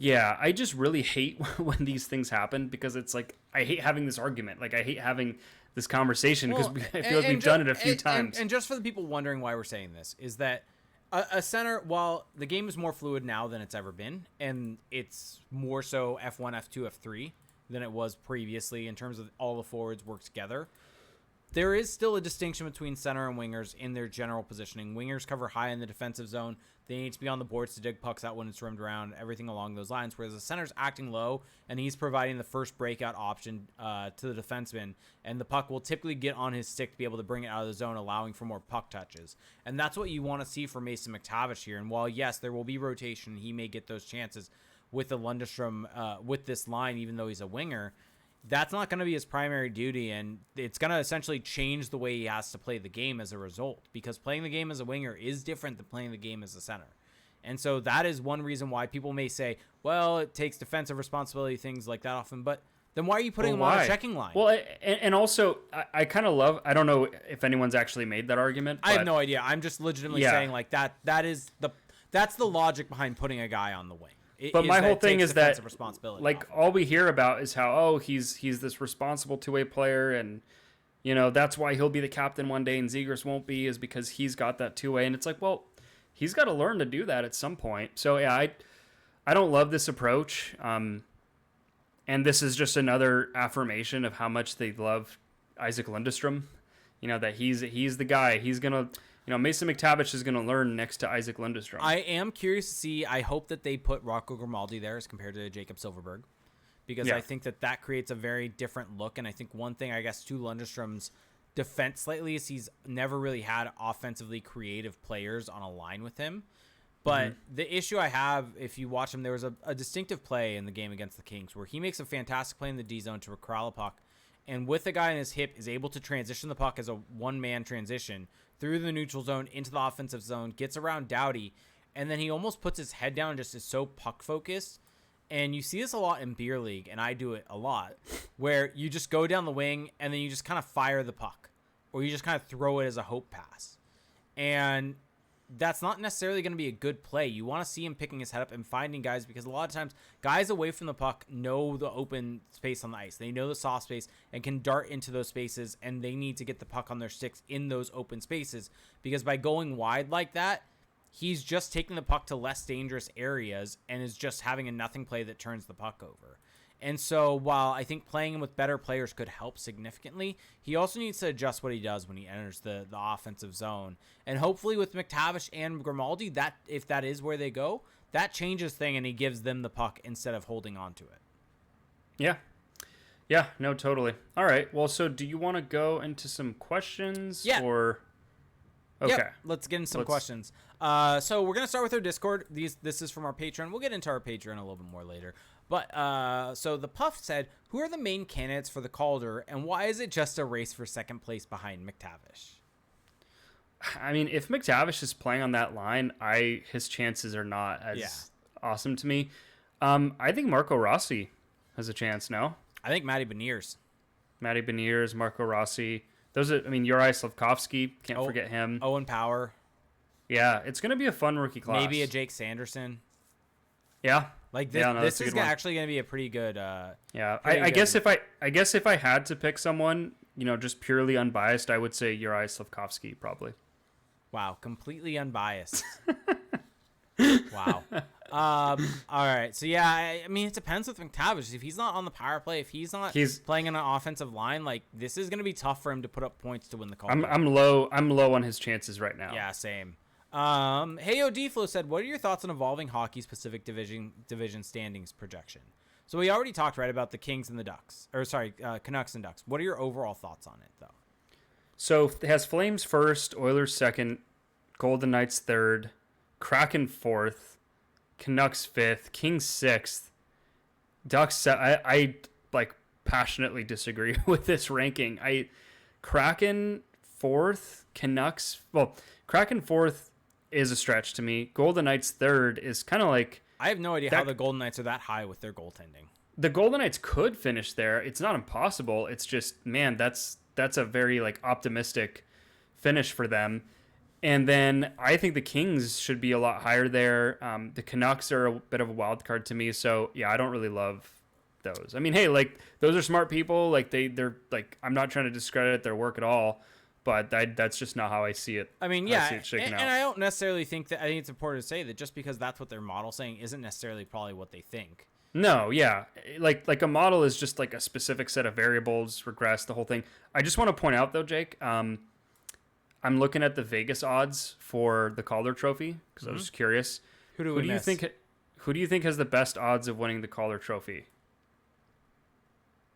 Yeah, I just really hate when these things happen because it's like I hate having this argument. Like I hate having this conversation because I feel like we've done it a few times. And just for the people wondering why we're saying this is that a center, while the game is more fluid now than it's ever been, and it's more so F1, F2, F3 than it was previously in terms of all the forwards work together, there is still a distinction between center and wingers in their general positioning. Wingers cover high in the defensive zone. They need to be on the boards to dig pucks out when it's rimmed around, everything along those lines, whereas the center's acting low, and he's providing the first breakout option to the defenseman, and the puck will typically get on his stick to be able to bring it out of the zone, allowing for more puck touches. And that's what you want to see from Mason Mctavish here. And while, yes, there will be rotation, he may get those chances with the Lundestrom, with this line, even though he's a winger, that's not going to be his primary duty, and it's going to essentially change the way he has to play the game as a result, because playing the game as a winger is different than playing the game as a center. And so that is one reason why people may say, well, it takes defensive responsibility, things like that often, but then why are you putting him on a checking line? Well, and also, I kind of love, I don't know if anyone's actually made that argument. I have no idea. I'm just legitimately saying like that's the logic behind putting a guy on the wing. But my whole thing is that, like, all we hear about is how, he's this responsible two-way player, and, that's why he'll be the captain one day and Zegras won't be, is because he's got that two-way. And it's like, well, he's got to learn to do that at some point. So, yeah, I don't love this approach. And this is just another affirmation of how much they love Isaac Lundestrom, that he's the guy. He's going to... Mason Mctavish is going to learn next to Isaac Lundestrom. I am curious to see. I hope that they put Rocco Grimaldi there as compared to Jacob Silverberg, because I think that creates a very different look. And I think one thing, I guess, to Lundestrom's defense lately is he's never really had offensively creative players on a line with him. But the issue I have, if you watch him, there was a distinctive play in the game against the Kings where he makes a fantastic play in the D zone to corral a puck, and with a guy in his hip is able to transition the puck as a one-man transition through the neutral zone into the offensive zone, gets around Doughty, and then he almost puts his head down and just is so puck-focused. And you see this a lot in beer league, and I do it a lot, where you just go down the wing and then you just kind of fire the puck, or you just kind of throw it as a hope pass. And that's not necessarily going to be a good play. You want to see him picking his head up and finding guys, because a lot of times guys away from the puck know the open space on the ice. They know the soft space and can dart into those spaces, and they need to get the puck on their sticks in those open spaces, because by going wide like that, he's just taking the puck to less dangerous areas and is just having a nothing play that turns the puck over. And so while I think playing him with better players could help significantly, he also needs to adjust what he does when he enters the offensive zone. And hopefully with Mctavish and Grimaldi, that if that is where they go, that changes thing and he gives them the puck instead of holding on to it. Yeah. Yeah, no, totally. All right. Well, so do you want to go into some questions? Yeah. Or... Okay. Yep, let's get into some questions. So we're going to start with our Discord. This is from our Patreon. We'll get into our Patreon a little bit more later. But so the Puff said, who are the main candidates for the Calder, and why is it just a race for second place behind Mctavish? I mean, if Mctavish is playing on that line, his chances are not as awesome to me. I think Marco Rossi has a chance, no? I think Matty Beniers, Marco Rossi. Those are, Uri Slavkovsky, can't forget him. Owen Power. Yeah, it's going to be a fun rookie class. Maybe a Jake Sanderson. Yeah. Like this, this is actually going to be a pretty good. I guess if I had to pick someone, just purely unbiased, I would say Uri Slavkovsky probably. Wow, completely unbiased. Wow. All right. So yeah, I mean, it depends with McTavish. If he's not on the power play, if he's playing in an offensive line, like this is going to be tough for him to put up points to win the call. I'm low on his chances right now. Yeah, same. Hey Odiflo said, what are your thoughts on evolving hockey's Pacific division standings projection? So we already talked about the Kings and the Ducks, Canucks and Ducks. What are your overall thoughts on it though? So it has Flames first, Oilers second, Golden Knights third, Kraken fourth, Canucks fifth, Kings sixth, Ducks. I passionately disagree with this ranking. Kraken fourth, Canucks. Well, Kraken fourth is a stretch to me. Golden Knights third is kind of like. I have no idea how the Golden Knights are that high with their goaltending. The Golden Knights could finish there. It's not impossible. It's just, man, that's a very optimistic finish for them. And then I think the Kings should be a lot higher there. The Canucks are a bit of a wild card to me. So yeah, I don't really love those. I mean, hey, those are smart people. They're I'm not trying to discredit their work at all, but that's just not how I see it. I mean, yeah, and I don't necessarily think that. I think it's important to say that just because that's what their model's saying isn't necessarily probably what they think. No, yeah. Like a model is just like a specific set of variables, regress, the whole thing. I just want to point out though, Jake, I'm looking at the Vegas odds for the Calder Trophy because I was just curious. Who do you think has the best odds of winning the Calder Trophy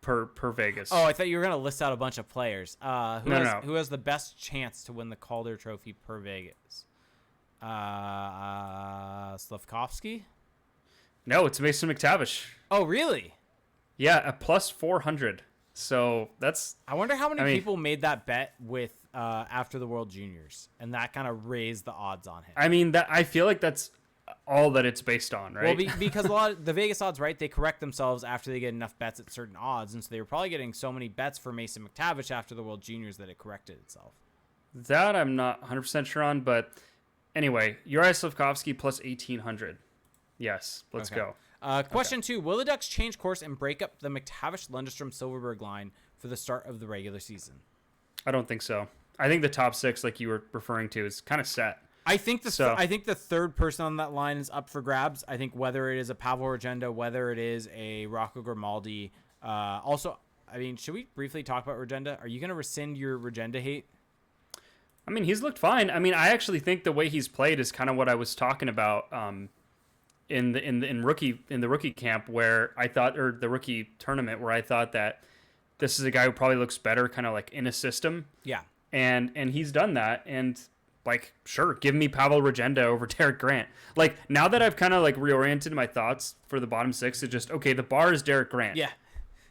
per Vegas? Oh, I thought you were gonna list out a bunch of players. No. Who has the best chance to win the Calder Trophy per Vegas? Slavkovsky? No, it's Mason McTavish. Oh, really? Yeah, a plus 400. So that's. I wonder how many people made that bet with after the World Juniors, and that kind of raised the odds on him. I mean, I feel like that's all that it's based on, right? Well, because a lot of the Vegas odds, right? They correct themselves after they get enough bets at certain odds, and so they were probably getting so many bets for Mason McTavish after the World Juniors that it corrected itself. That I'm not 100% sure on, but anyway, Uri Slavkovsky plus 1,800. Yes, let's go. Question 2. Will the Ducks change course and break up the McTavish, Lundstrom, Silverberg line for the start of the regular season? I don't think so. I think the top 6, like you were referring to, is kind of set. I think the third person on that line is up for grabs. I think whether it is a Pavel Regenda, whether it is a Rocco Grimaldi. Also, I mean, should we briefly talk about Regenda? Are you going to rescind your Regenda hate? I mean, he's looked fine. I mean, I actually think the way he's played is kind of what I was talking about in the rookie camp, where I thought, or the rookie tournament, where I thought that this is a guy who probably looks better kind of like in a system. Yeah. And he's done that. And like, sure, give me Pavel Regenda over Derek Grant. Like, now that I've kind of like reoriented my thoughts for the bottom 6 to just, okay, the bar is Derek Grant. Yeah.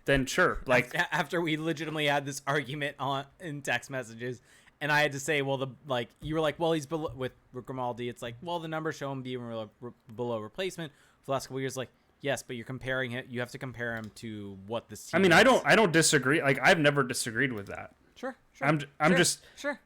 Then sure. Like, after we legitimately had this argument in text messages, and I had to say, well, you were like, well, he's below, with Grimaldi. It's like, well, the numbers show him being below replacement for the last couple of years. Like, yes, but you're comparing it. You have to compare him to what this team. I mean, is. I don't disagree. Like, I've never disagreed with that. Sure. Sure.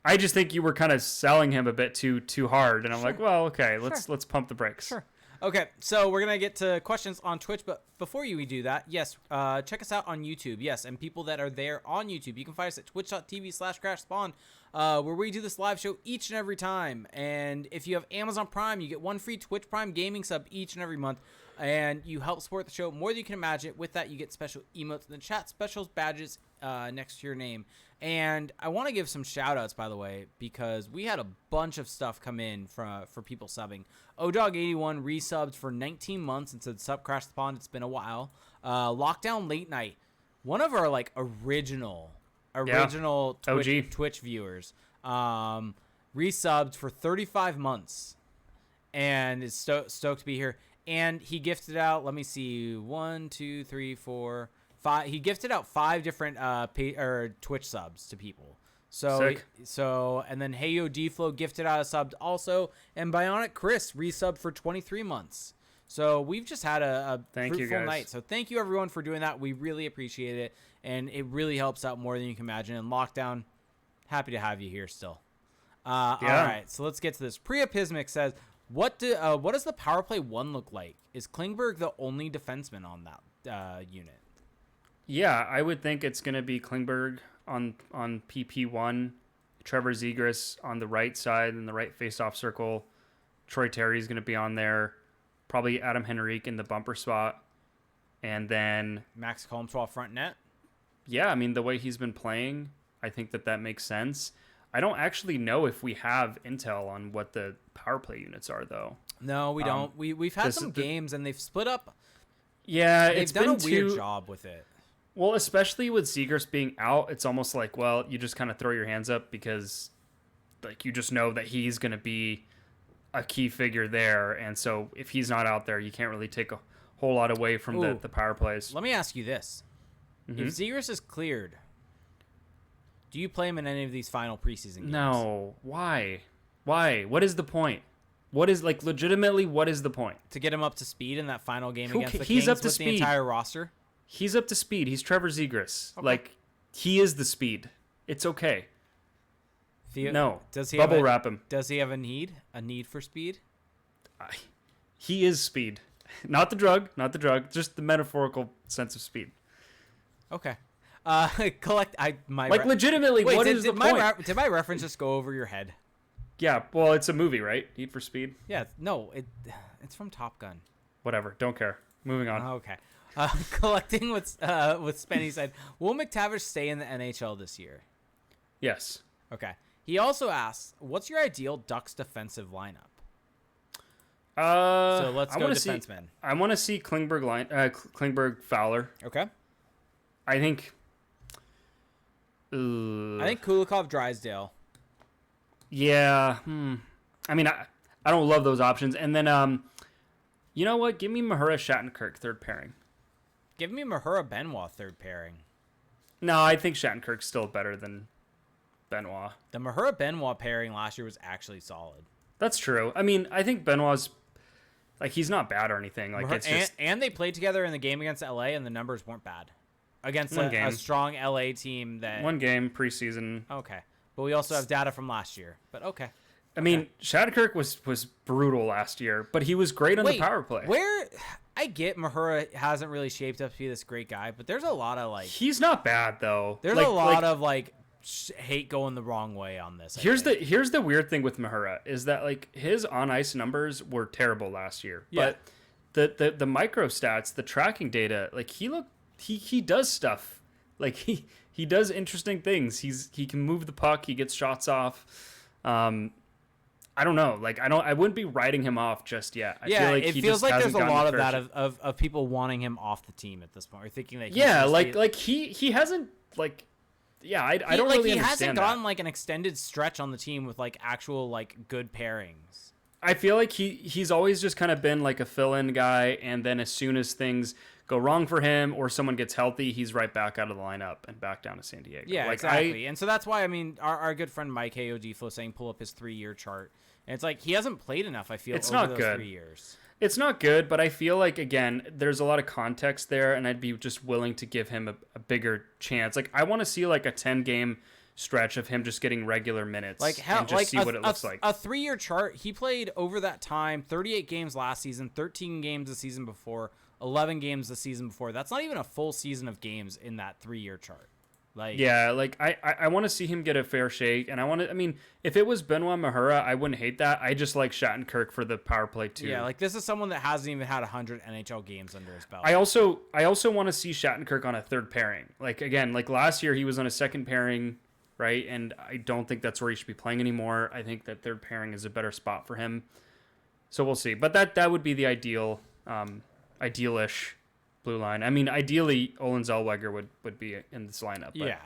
I just think you were kind of selling him a bit too hard, and I'm like, well, okay, let's pump the brakes. Sure. Okay, so we're going to get to questions on Twitch, but before we do that, yes, check us out on YouTube. Yes, and people that are there on YouTube, you can find us at twitch.tv/crashspawn, where we do this live show each and every time. And if you have Amazon Prime, you get one free Twitch Prime gaming sub each and every month, and you help support the show more than you can imagine. With that, you get special emotes in the chat, specials, badges next to your name. And I want to give some shout-outs, by the way, because we had a bunch of stuff come in for people subbing. ODog81 resubbed for 19 months and said, "Sup, Crash the Pond, it's been a while." Lockdown Late Night, one of our like original Twitch viewers, resubbed for 35 months and is stoked to be here. And he gifted out, let me see, 1, 2, 3, 4... 5. He gifted out 5 different Twitch subs to people. So and then Heyo Dflow gifted out a sub also, and Bionic Chris resubbed for 23 months. So we've just had a fruitful night. So thank you everyone for doing that. We really appreciate it, and it really helps out more than you can imagine. And Lockdown, happy to have you here still. All right, so let's get to this. Priya Pismic says, what does the power play 1 look like? Is Klingberg the only defenseman on that unit? Yeah, I would think it's going to be Klingberg on PP1, Trevor Zegras on the right side in the right face-off circle. Troy Terry's going to be on there. Probably Adam Henrique in the bumper spot. And then Max Colmswell front net. Yeah, I mean, the way he's been playing, I think that makes sense. I don't actually know if we have intel on what the power play units are, though. No, we don't. We've had some games, and they've split up. Yeah, they've done a weird job with it. Well, especially with Zegras being out, it's almost like, well, you just kind of throw your hands up because, like, you just know that he's going to be a key figure there. And so if he's not out there, you can't really take a whole lot away from the power plays. Let me ask you this. Mm-hmm. If Zegras is cleared, do you play him in any of these final preseason games? No. Why? What is the point? What is, like, legitimately, what is the point? To get him up to speed in that final game against the Kings with the entire roster? He's up to speed. He's Trevor Zegras. Okay. Like, he is the speed. It's okay. No. Does he bubble wrap him? Does he have a need? A need for speed? He is speed. Not the drug. Just the metaphorical sense of speed. Okay. Legitimately, what is the point? Did my reference just go over your head? Yeah, well, it's a movie, right? Need for Speed? Yeah, no, it's from Top Gun. Whatever, don't care. Moving on. Okay. Collecting with Spenny said, will McTavish stay in the NHL this year? Yes. Okay. He also asks, what's your ideal Ducks defensive lineup? So let's go defenseman. I want to see Klingberg Fowler. Okay. I think Kulikov Drysdale. Yeah. I mean, I don't love those options. And then, you know what? Give me Mahura Shattenkirk third pairing. Give me Mahura Benoit third pairing. No, I think Shattenkirk's still better than Benoit. The Mahura Benoit pairing last year was actually solid. That's true. I mean, I think Benoit's like he's not bad or anything. Like it's just and they played together in the game against LA, and the numbers weren't bad against a strong LA team. That one game preseason. Okay, but we also have data from last year. But okay. I mean, Shattenkirk was brutal last year, but he was great on the power play. Where I get Mahura hasn't really shaped up to be this great guy, but there's a lot of he's not bad though. There's a lot of hate going the wrong way on this. Here's the weird thing with Mahura is that his on ice numbers were terrible last year, but the micro stats, the tracking data, he does stuff. He does interesting things. He can move the puck. He gets shots off. I don't know. I wouldn't be writing him off just yet. I feel like it feels like there's a lot of that of people wanting him off the team at this point, or thinking that he hasn't I don't really understand. He hasn't gotten an extended stretch on the team with actual good pairings. I feel like he's always just kind of been a fill-in guy, and then as soon as things go wrong for him or someone gets healthy, he's right back out of the lineup and back down to San Diego. Yeah, exactly. And so that's why, I mean, our good friend Mike Odiflo saying pull up his 3-year chart. And it's he hasn't played enough, I feel, over those 3 years. It's not good, but I feel again, there's a lot of context there, and I'd be just willing to give him a bigger chance. I want to see a 10-game stretch of him just getting regular minutes and just see what it looks like. A 3-year chart, he played over that time 38 games last season, 13 games the season before, 11 games the season before. That's not even a full season of games in that 3-year chart. I want to see him get a fair shake, and I mean, if it was Benoit Mahura, I wouldn't hate that. I just like Shattenkirk for the power play too. Yeah, this is someone that hasn't even had 100 NHL games under his belt. I also want to see Shattenkirk on a third pairing. Again, last year he was on a second pairing, right? And I don't think that's where he should be playing anymore. I think that third pairing is a better spot for him. So we'll see. But that would be the ideal-ish blue line. I mean, ideally, Olin Zellweger would be in this lineup. But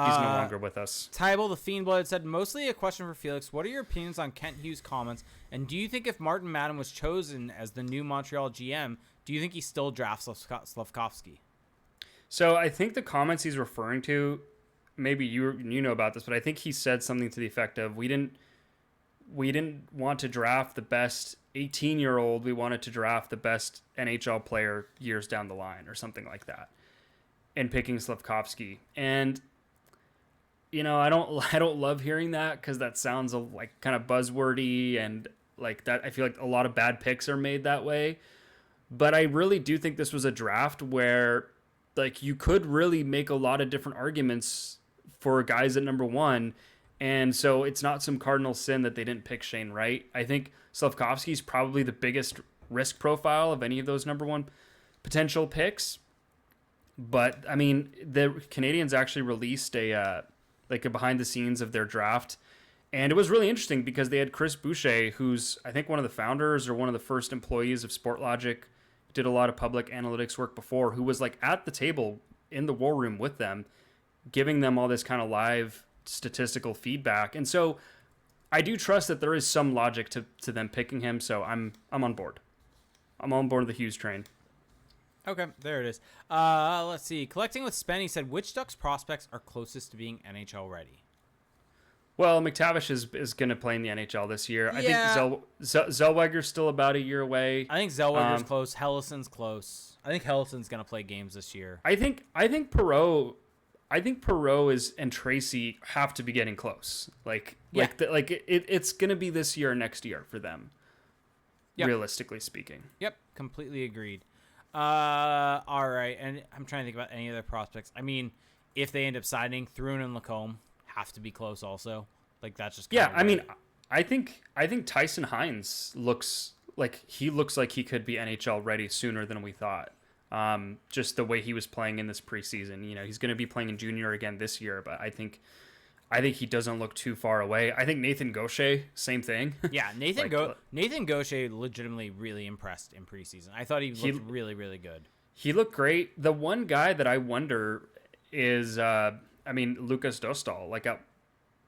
he's no longer with us. Tybal, the Fiendblood, said, mostly a question for Felix. What are your opinions on Kent Hughes' comments? And do you think if Martin Madden was chosen as the new Montreal GM, do you think he still drafts Slafkovsky? So I think the comments he's referring to, maybe you know about this, but I think he said something to the effect of, we didn't want to draft the best 18-year-old. We wanted to draft the best NHL player years down the line or something like that. And picking Slafkovsky. And, I don't love hearing that because that sounds kind of buzzwordy and that. I feel like a lot of bad picks are made that way. But I really do think this was a draft where you could really make a lot of different arguments for guys at number one. And so it's not some cardinal sin that they didn't pick Shane Wright. I think Slafkovsky's probably the biggest risk profile of any of those number one potential picks. But, I mean, the Canadians actually released a behind the scenes of their draft. And it was really interesting because they had Chris Boucher, who's, I think, one of the founders or one of the first employees of SportLogic, did a lot of public analytics work before, who was at the table in the war room with them, giving them all this kind of live statistical feedback. And so I do trust that there is some logic to them picking him. So I'm on board. I'm on board the Hughes train. Okay, there it is. Let's see. Collecting with Spenny said, which Ducks prospects are closest to being NHL ready? Well, McTavish is going to play in the NHL this year. I think Zellweger's still about a year away. I think Zellweger's close. Hellison's close. I think Hellison's going to play games this year. I think Perreault and Tracy have to be getting close. It's going to be this year or next year for them. Yep. Realistically speaking. Yep, completely agreed. All right, and I'm trying to think about any other prospects. I mean, if they end up signing, Thrun and Lacombe have to be close also. That's just I mean, I think Tyson Hines looks like he looks like he could be NHL ready sooner than we thought. Just the way he was playing in this preseason. You know, he's going to be playing in junior again this year, but I think he doesn't look too far away. I think Nathan Gaucher, same thing. Yeah, Nathan Gaucher legitimately really impressed in preseason. I thought he looked really, really good. He looked great. The one guy that I wonder is, Lucas Dostal. Like,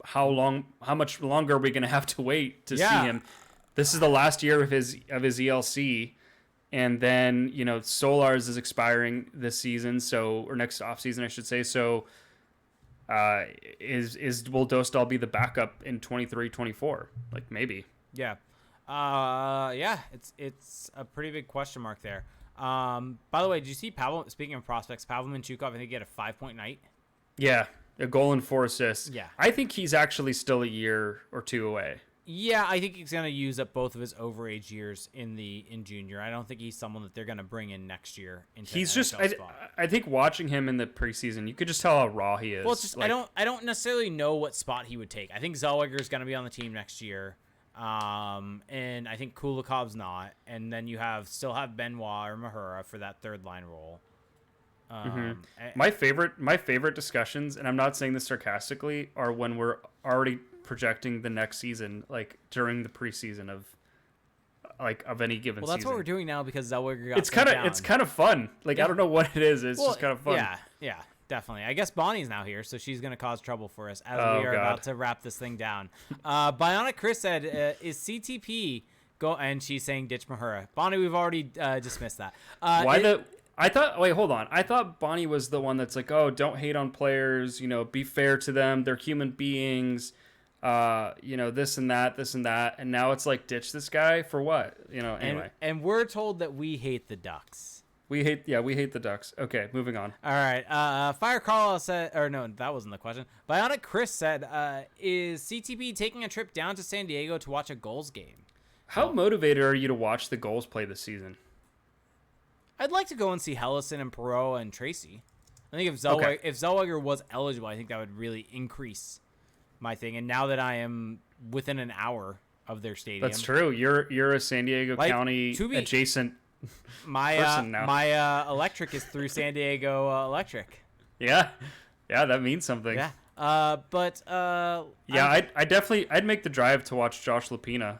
how much longer are we going to have to wait to see him? This is the last year of his ELC. And then, you know, Solars is expiring this season, or next offseason, I should say. So, will Dostal be the backup in 23-24? Like, maybe. Yeah. It's a pretty big question mark there. By the way, did you see speaking of prospects, Pavel Mintyukov, I think he had a 5-point night. Yeah, a goal and 4 assists. Yeah. I think he's actually still a year or two away. Yeah, I think he's going to use up both of his overage years in junior. I don't think he's someone that they're going to bring in next year. He's just, I think watching him in the preseason, you could just tell how raw he is. Well, it's just, I don't necessarily know what spot he would take. I think Zellweger is going to be on the team next year. And I think Kulikov's not. And then you still have Benoit or Mahura for that third line role. My favorite discussions, and I'm not saying this sarcastically, are when we're already projecting the next season, like during the preseason of any given season. Well, that's what we're doing now because Zellweger got it's kind of fun. Like, I don't know what it is. It's just kind of fun. Yeah, definitely. I guess Bonnie's now here, so she's going to cause trouble for us as we are about to wrap this thing down. Bionic Chris said, is CTP go? And she's saying ditch Mahura. Bonnie, we've already dismissed that. Hold on. I thought Bonnie was the one that's like, oh, don't hate on players, you know, be fair to them. They're human beings. You know, this and that, and now it's like, ditch this guy for what? You know, anyway. And we're told that we hate the Ducks. We hate the Ducks. Okay, moving on. All right. Fire Carl said, or no, that wasn't the question. Bionic Chris said, is CTP taking a trip down to San Diego to watch a Gulls game? How motivated are you to watch the Gulls play this season? I'd like to go and see Hellison and Perreault and Tracy. I think if Zellweger was eligible, I think that would really increase my thing. And now that I am within an hour of their stadium, that's true. You're a San Diego County adjacent person now. My electric is through San Diego Electric. Yeah, that means something. Yeah, I'd make the drive to watch Josh Lupina.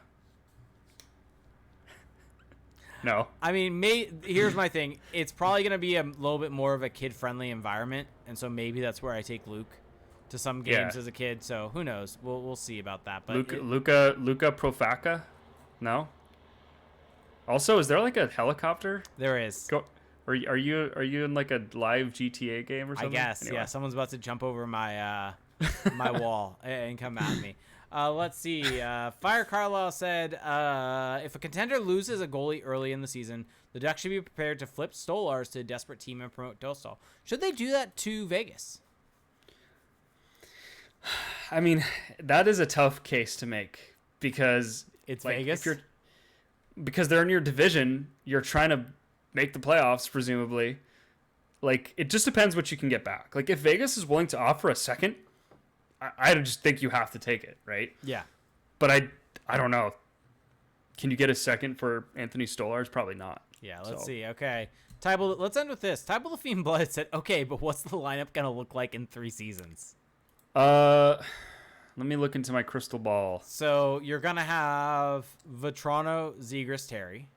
No. I mean, here's my thing. It's probably going to be a little bit more of a kid-friendly environment, and so maybe that's where I take Luke to some games as a kid. So who knows? We'll see about that. But Luca Profaca? No. Also, is there like a helicopter? There is. Are you in like a live GTA game or something? I guess. Anyway. Yeah. Someone's about to jump over my my wall and come at me. Let's see. Fire Carlisle said, if a contender loses a goalie early in the season, the Ducks should be prepared to flip Stolars to a desperate team and promote Dostal. Should they do that to Vegas? I mean, that is a tough case to make because it's Vegas. Because they're in your division, you're trying to make the playoffs, presumably. Like, it just depends what you can get back. Like, if Vegas is willing to offer a second, I just think you have to take it, right? Yeah. But I don't know. Can you get a second for Anthony Stolars? Probably not. Yeah, let's see. Okay. Tybal, let's end with this. Tybal the Fiend Blood said, okay, but what's the lineup going to look like in 3 seasons? Let me look into my crystal ball. So you're going to have Vitrano, Zegras, Terry.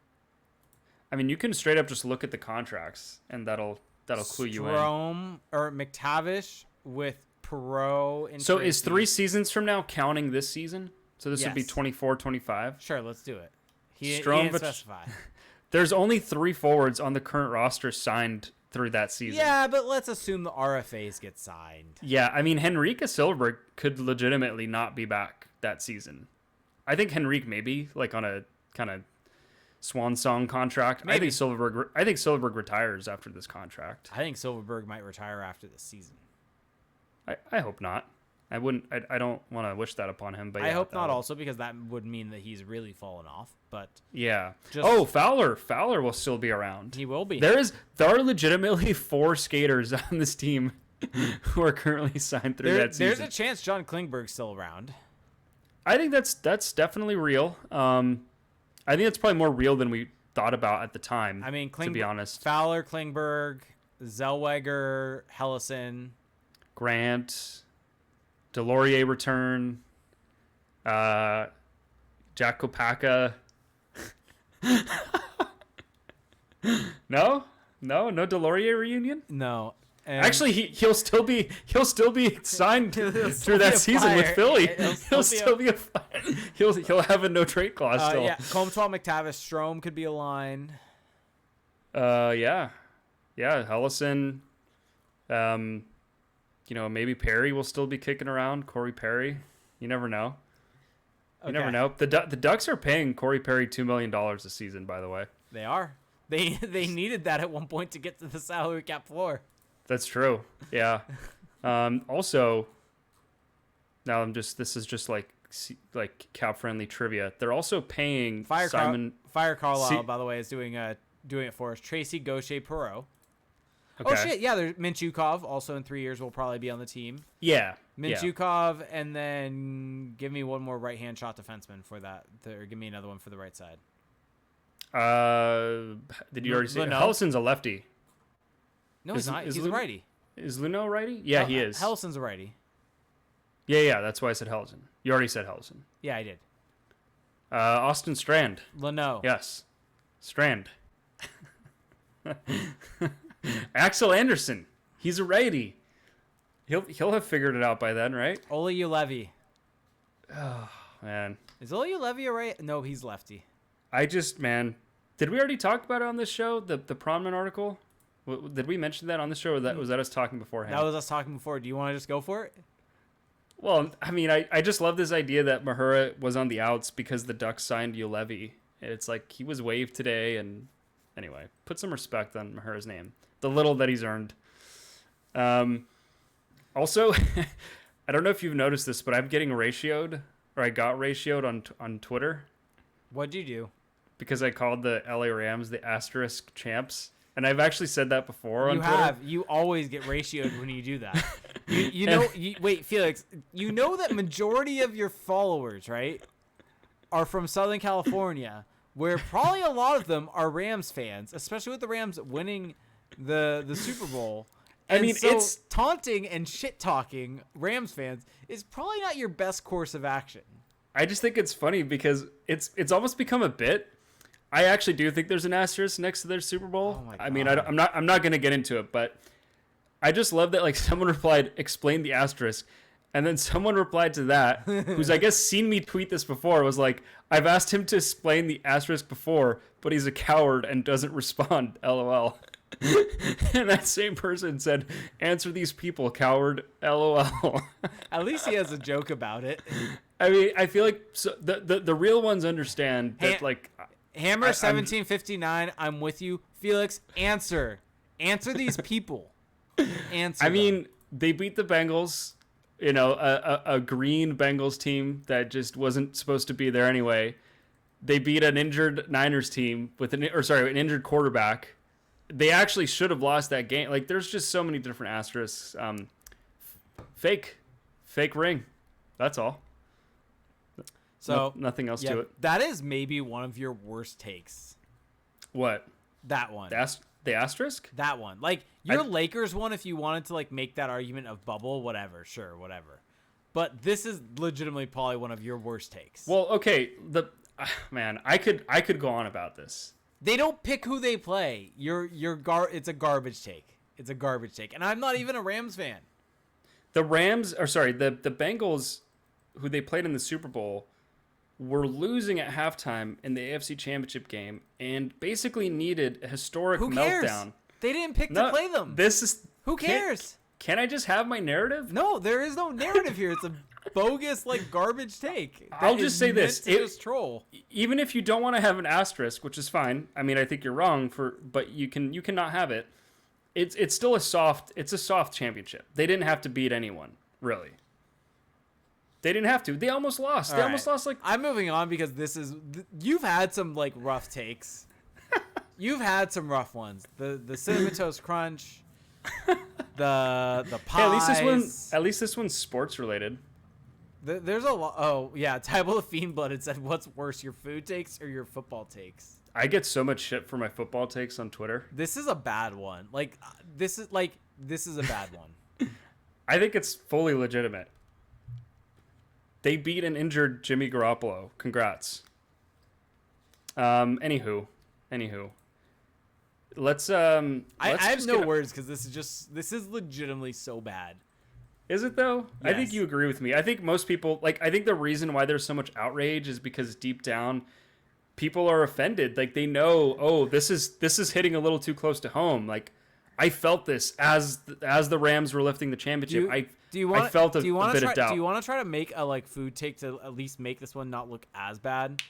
I mean, you can straight up just look at the contracts, and that'll clue you in. Strome or McTavish with Perreault and So Tracy. Is 3 seasons from now counting this season? So this would be 24-25? Sure, let's do it. He Strome, didn't specify. There's only 3 forwards on the current roster signed through that season. Yeah, but let's assume the RFAs get signed. Yeah, I mean, Henrique Silverberg could legitimately not be back that season. I think Henrique maybe, like on a kind of swan song contract. Maybe. I think Silverberg retires after this contract. I think Silverberg might retire after this season. I hope not. I wouldn't. I don't want to wish that upon him. But I hope not. Also, because that would mean that he's really fallen off. But yeah. Fowler. Fowler will still be around. He will be. There are legitimately 4 skaters on this team who are currently signed through that season. There's a chance John Klingberg's still around. I think that's definitely real. I think it's probably more real than we thought about at the time. I mean, to be honest, Fowler, Klingberg, Zellweger, Hellison, Grant, Delorier return, Jack Kopaka. No Delorier reunion. No. And actually, he'll still be signed through that season with Philly. He'll still be a Flyer. He'll have a no trade clause still. Yeah, Comtois, McTavish, Strome could be a line. Yeah, Hellison. Maybe Perry will still be kicking around. Corey Perry. You never know. You never know. The Ducks are paying Corey Perry $2 million this season. By the way, they are. They needed that at one point to get to the salary cap floor. That's true. Yeah. Also, now this is just like cap friendly trivia. They're also paying Simon Carlisle. By the way, is doing it for us. Tracy Gaucher Perot. Okay. Oh shit! Yeah, there's Minchukov. Also in 3 years will probably be on the team. Yeah. Minchukov, and then give me one more right hand shot defenseman for that. Or give me another one for the right side. Did you already say Hellison's a lefty? No, he's not. He's a righty. Is Luno a righty? Yeah, he is. Hellison's a righty. Yeah. That's why I said Hellison. You already said Hellison. Yeah, I did. Austin Strand. Leno. Yes. Strand. Axel Anderson. He's a righty. He'll have figured it out by then, right? Ole Ulevi. Oh, man. Is Ole Ulevi a right? No, he's lefty. Did we already talk about it on this show? The prominent article? Did we mention that on the show, or was that us talking beforehand? That was us talking before. Do you want to just go for it? Well, I mean, I just love this idea that Mahura was on the outs because the Ducks signed Ulevi. It's like he was waived today, and anyway, put some respect on Mahura's name. The little that he's earned. Also, I don't know if you've noticed this, but I'm getting ratioed, or I got ratioed on Twitter. What'd you do? Because I called the LA Rams the asterisk champs. And I've actually said that before on Twitter. You always get ratioed when you do that. Wait, Felix, you know that majority of your followers, right, are from Southern California, where probably a lot of them are Rams fans, especially with the Rams winning the Super Bowl. And it's taunting and shit-talking Rams fans is probably not your best course of action. I just think it's funny because it's almost become a bit. I actually do think there's an asterisk next to their Super Bowl. Oh my God. I mean, I'm not going to get into it, but I just love that like someone replied, "Explain the asterisk," and then someone replied to that, who's I guess seen me tweet this before, was like, "I've asked him to explain the asterisk before, but he's a coward and doesn't respond." LOL. And that same person said, "Answer these people, coward." LOL. At least he has a joke about it. I mean, I feel like the real ones understand that like. Hammer 1759, I'm with you. Felix, answer these people. Answer. I mean, they beat the Bengals, a green Bengals team that just wasn't supposed to be there anyway. They beat an injured Niners team with an injured quarterback. They actually should have lost that game. Like, there's just so many different asterisks. Fake ring. That's all. So nothing else to it. That is maybe one of your worst takes. What? That one. The asterisk? That one. Like your Lakers one, if you wanted to like make that argument of bubble, whatever, sure, whatever. But this is legitimately probably one of your worst takes. Well, okay, man, I could go on about this. They don't pick who they play. It's a garbage take. It's a garbage take. And I'm not even a Rams fan. The Bengals, who they played in the Super Bowl, were losing at halftime in the AFC Championship game and basically needed a historic meltdown. They didn't pick to play them. Who cares? Can I just have my narrative? No, there is no narrative here. It's a bogus, like, garbage take. I'll just say this. Just troll. Even if you don't want to have an asterisk, which is fine. I mean, I think you're wrong but you cannot have it. It's still a soft championship. They didn't have to beat anyone, really. They didn't have to. They almost lost. They almost lost. Like, I'm moving on because you've had some like rough takes. You've had some rough ones. The Cinnamon Toast Crunch, the pies. Hey, at least this one's sports related. There's a lot. Oh yeah, Tybal of Fiend Blood. It said, "What's worse, your food takes or your football takes?" I get so much shit for my football takes on Twitter. This is a bad one. This is a bad one. I think it's fully legitimate. They beat an injured Jimmy Garoppolo. Congrats. Anywho, let's I have no words because this is legitimately so bad. Is it though? Yes. I think you agree with me. I think most people I think the reason why there's so much outrage is because deep down people are offended. Like they know, oh, this is hitting a little too close to home. Like I felt this as the Rams were lifting the championship. I felt a bit of doubt. Do you want to try to make a food take to at least make this one not look as bad?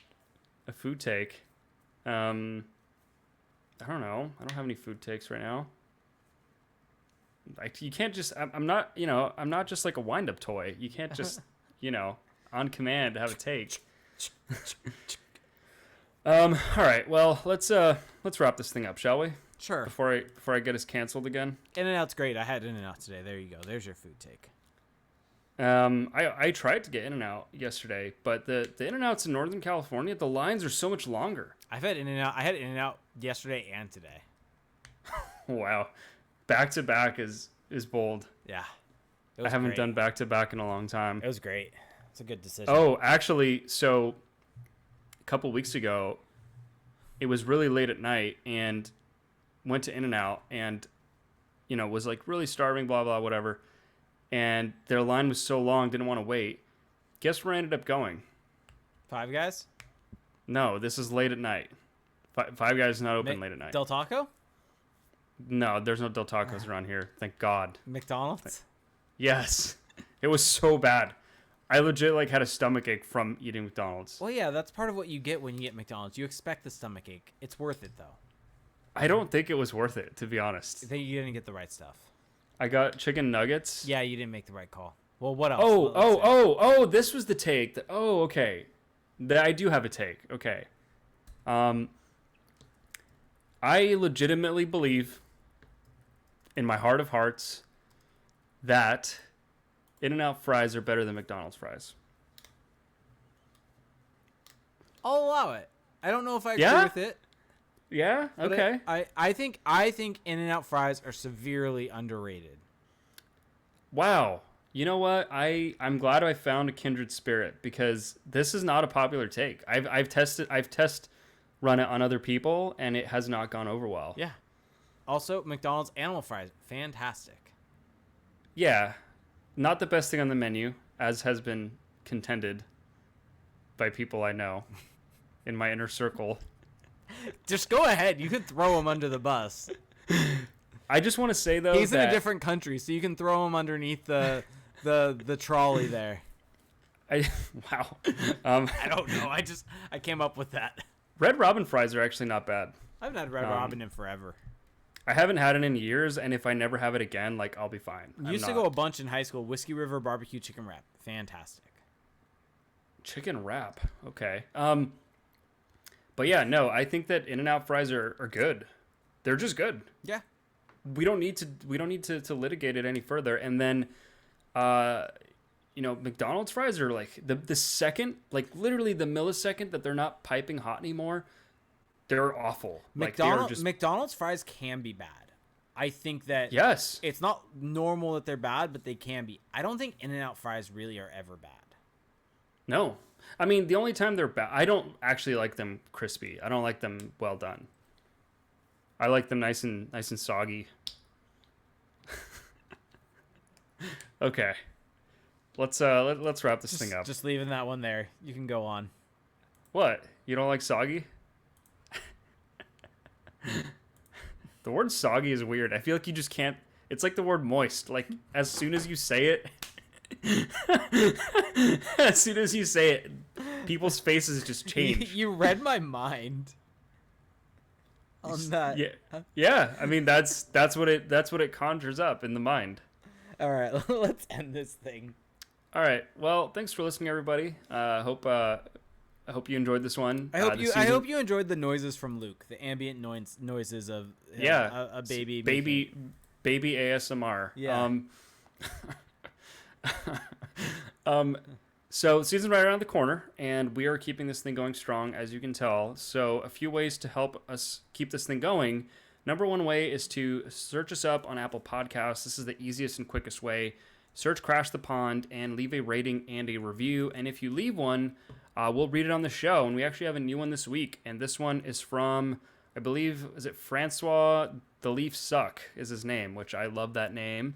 A food take. I don't know. I don't have any food takes right now. Like you can't just. I'm not. I'm not just like a wind-up toy. You can't just. On command have a take. All right. Well, let's wrap this thing up, shall we? Sure. Before I get us canceled again. In-N-Out's great. I had In-N-Out today. There you go. There's your food take. I tried to get In-N-Out yesterday, but the In-N-Outs in Northern California, the lines are so much longer. I've had In-N-Out. I had In-N-Out yesterday and today. Wow. Back to back is bold. Yeah. I haven't done back to back in a long time. It was great. It's a good decision. Oh, actually, so a couple weeks ago, it was really late at night and went to In-N-Out and, was like really starving, blah, blah, whatever. And their line was so long, didn't want to wait. Guess where I ended up going? Five Guys? No, this is late at night. Five Guys is not open late at night. Del Taco? No, there's no Del Tacos around here. Thank God. McDonald's? Yes. It was so bad. I legit had a stomachache from eating McDonald's. Well, yeah, that's part of what you get when you get McDonald's. You expect the stomachache. It's worth it, though. I don't think it was worth it, to be honest. I think you didn't get the right stuff. I got chicken nuggets. Yeah, you didn't make the right call. Well, what else? This was the take. Okay. I do have a take. Okay. I legitimately believe in my heart of hearts that In-N-Out fries are better than McDonald's fries. I'll allow it. I don't know if I agree with it. Yeah? Okay. I think In-N-Out fries are severely underrated. Wow. You know what? I'm glad I found a kindred spirit because this is not a popular take. I've test run it on other people and it has not gone over well. Yeah. Also, McDonald's animal fries, fantastic. Yeah. Not the best thing on the menu, as has been contended by people I know in my inner circle. Just go ahead. You can throw him under the bus. I just want to say though, he's in a different country, so you can throw him underneath the trolley there. Wow. I don't know. I came up with that. Red Robin fries are actually not bad. I haven't had Red Robin in forever. I haven't had it in years, and if I never have it again, I'll be fine. Used to go a bunch in high school. Whiskey River barbecue chicken wrap, fantastic. Chicken wrap, okay. But yeah, no, I think that In-N-Out fries are good. They're just good. Yeah. We don't need to litigate it any further. And then, McDonald's fries are the second, literally the millisecond that they're not piping hot anymore, they're awful. McDonald's fries can be bad. I think that yes, it's not normal that they're bad, but they can be. I don't think In-N-Out fries really are ever bad. No. I mean, the only time they're bad, I don't actually like them crispy. I don't like them well done. I like them nice and soggy. Okay. Let's wrap this thing up. Just leaving that one there. You can go on. What? You don't like soggy? The word soggy is weird. I feel like you just can't. It's like the word moist. As soon as you say it, people's faces just change. You read my mind on that. Yeah. I mean, that's what it conjures up in the mind. All right, let's end this thing. All right. Well, thanks for listening, everybody. I hope you enjoyed this one. I hope you enjoyed the noises from Luke, the ambient noises of a baby ASMR. Yeah. So season's right around the corner, and we are keeping this thing going strong, as you can tell. So a few ways to help us keep this thing going. Number one way is to search us up on Apple Podcasts. This is the easiest and quickest way. Search Crash the Pond and leave a rating and a review. And if you leave one, we'll read it on the show. And we actually have a new one this week. And this one is from, I believe, is it Francois The Leafs Suck is his name, which I love that name.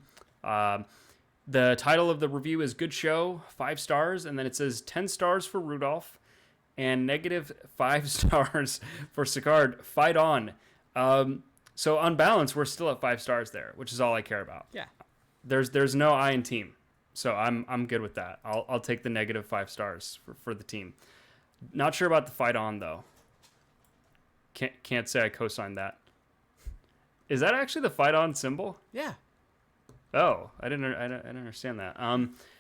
The title of the review is Good Show, 5 stars. And then it says 10 stars for Rudolph and negative 5 stars for Sicard. Fight on. So on balance, we're still at 5 stars there, which is all I care about. Yeah. There's no I in team, so I'm good with that. I'll take the negative 5 stars for the team. Not sure about the fight on though. Can't say I co-signed that. Is that actually the fight on symbol? Yeah. Oh, I didn't understand that.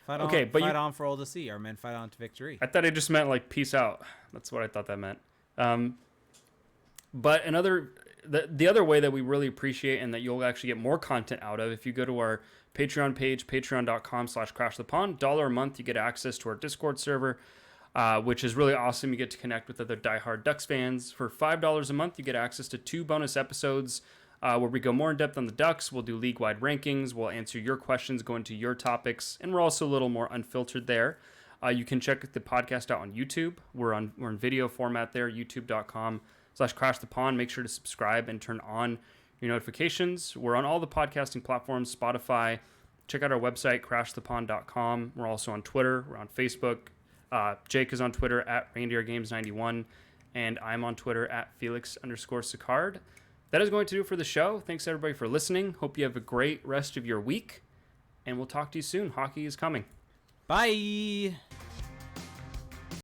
Fight okay, on, but fight on for all to see. Our men fight on to victory. I thought it just meant like peace out. That's what I thought that meant. But the other way that we really appreciate and that you'll actually get more content out of, if you go to our Patreon page, patreon.com/crashthepond, $1 a month, you get access to our Discord server, which is really awesome. You get to connect with other diehard Ducks fans. For $5 a month, you get access to 2 bonus episodes where we go more in depth on the Ducks. We'll do league-wide rankings. We'll answer your questions, go into your topics, and we're also a little more unfiltered there. You can check the podcast out on YouTube. We're in video format there, youtube.com/crashthepond. Make sure to subscribe and turn on your notifications. We're on all the podcasting platforms, Spotify. Check out our website, crashthepond.com. We're also on Twitter. We're on Facebook. Jake is on Twitter at reindeergames91, and I'm on Twitter at Felix_Sicard. That is going to do it for the show. Thanks everybody for listening. Hope you have a great rest of your week, and we'll talk to you soon. Hockey is coming. Bye.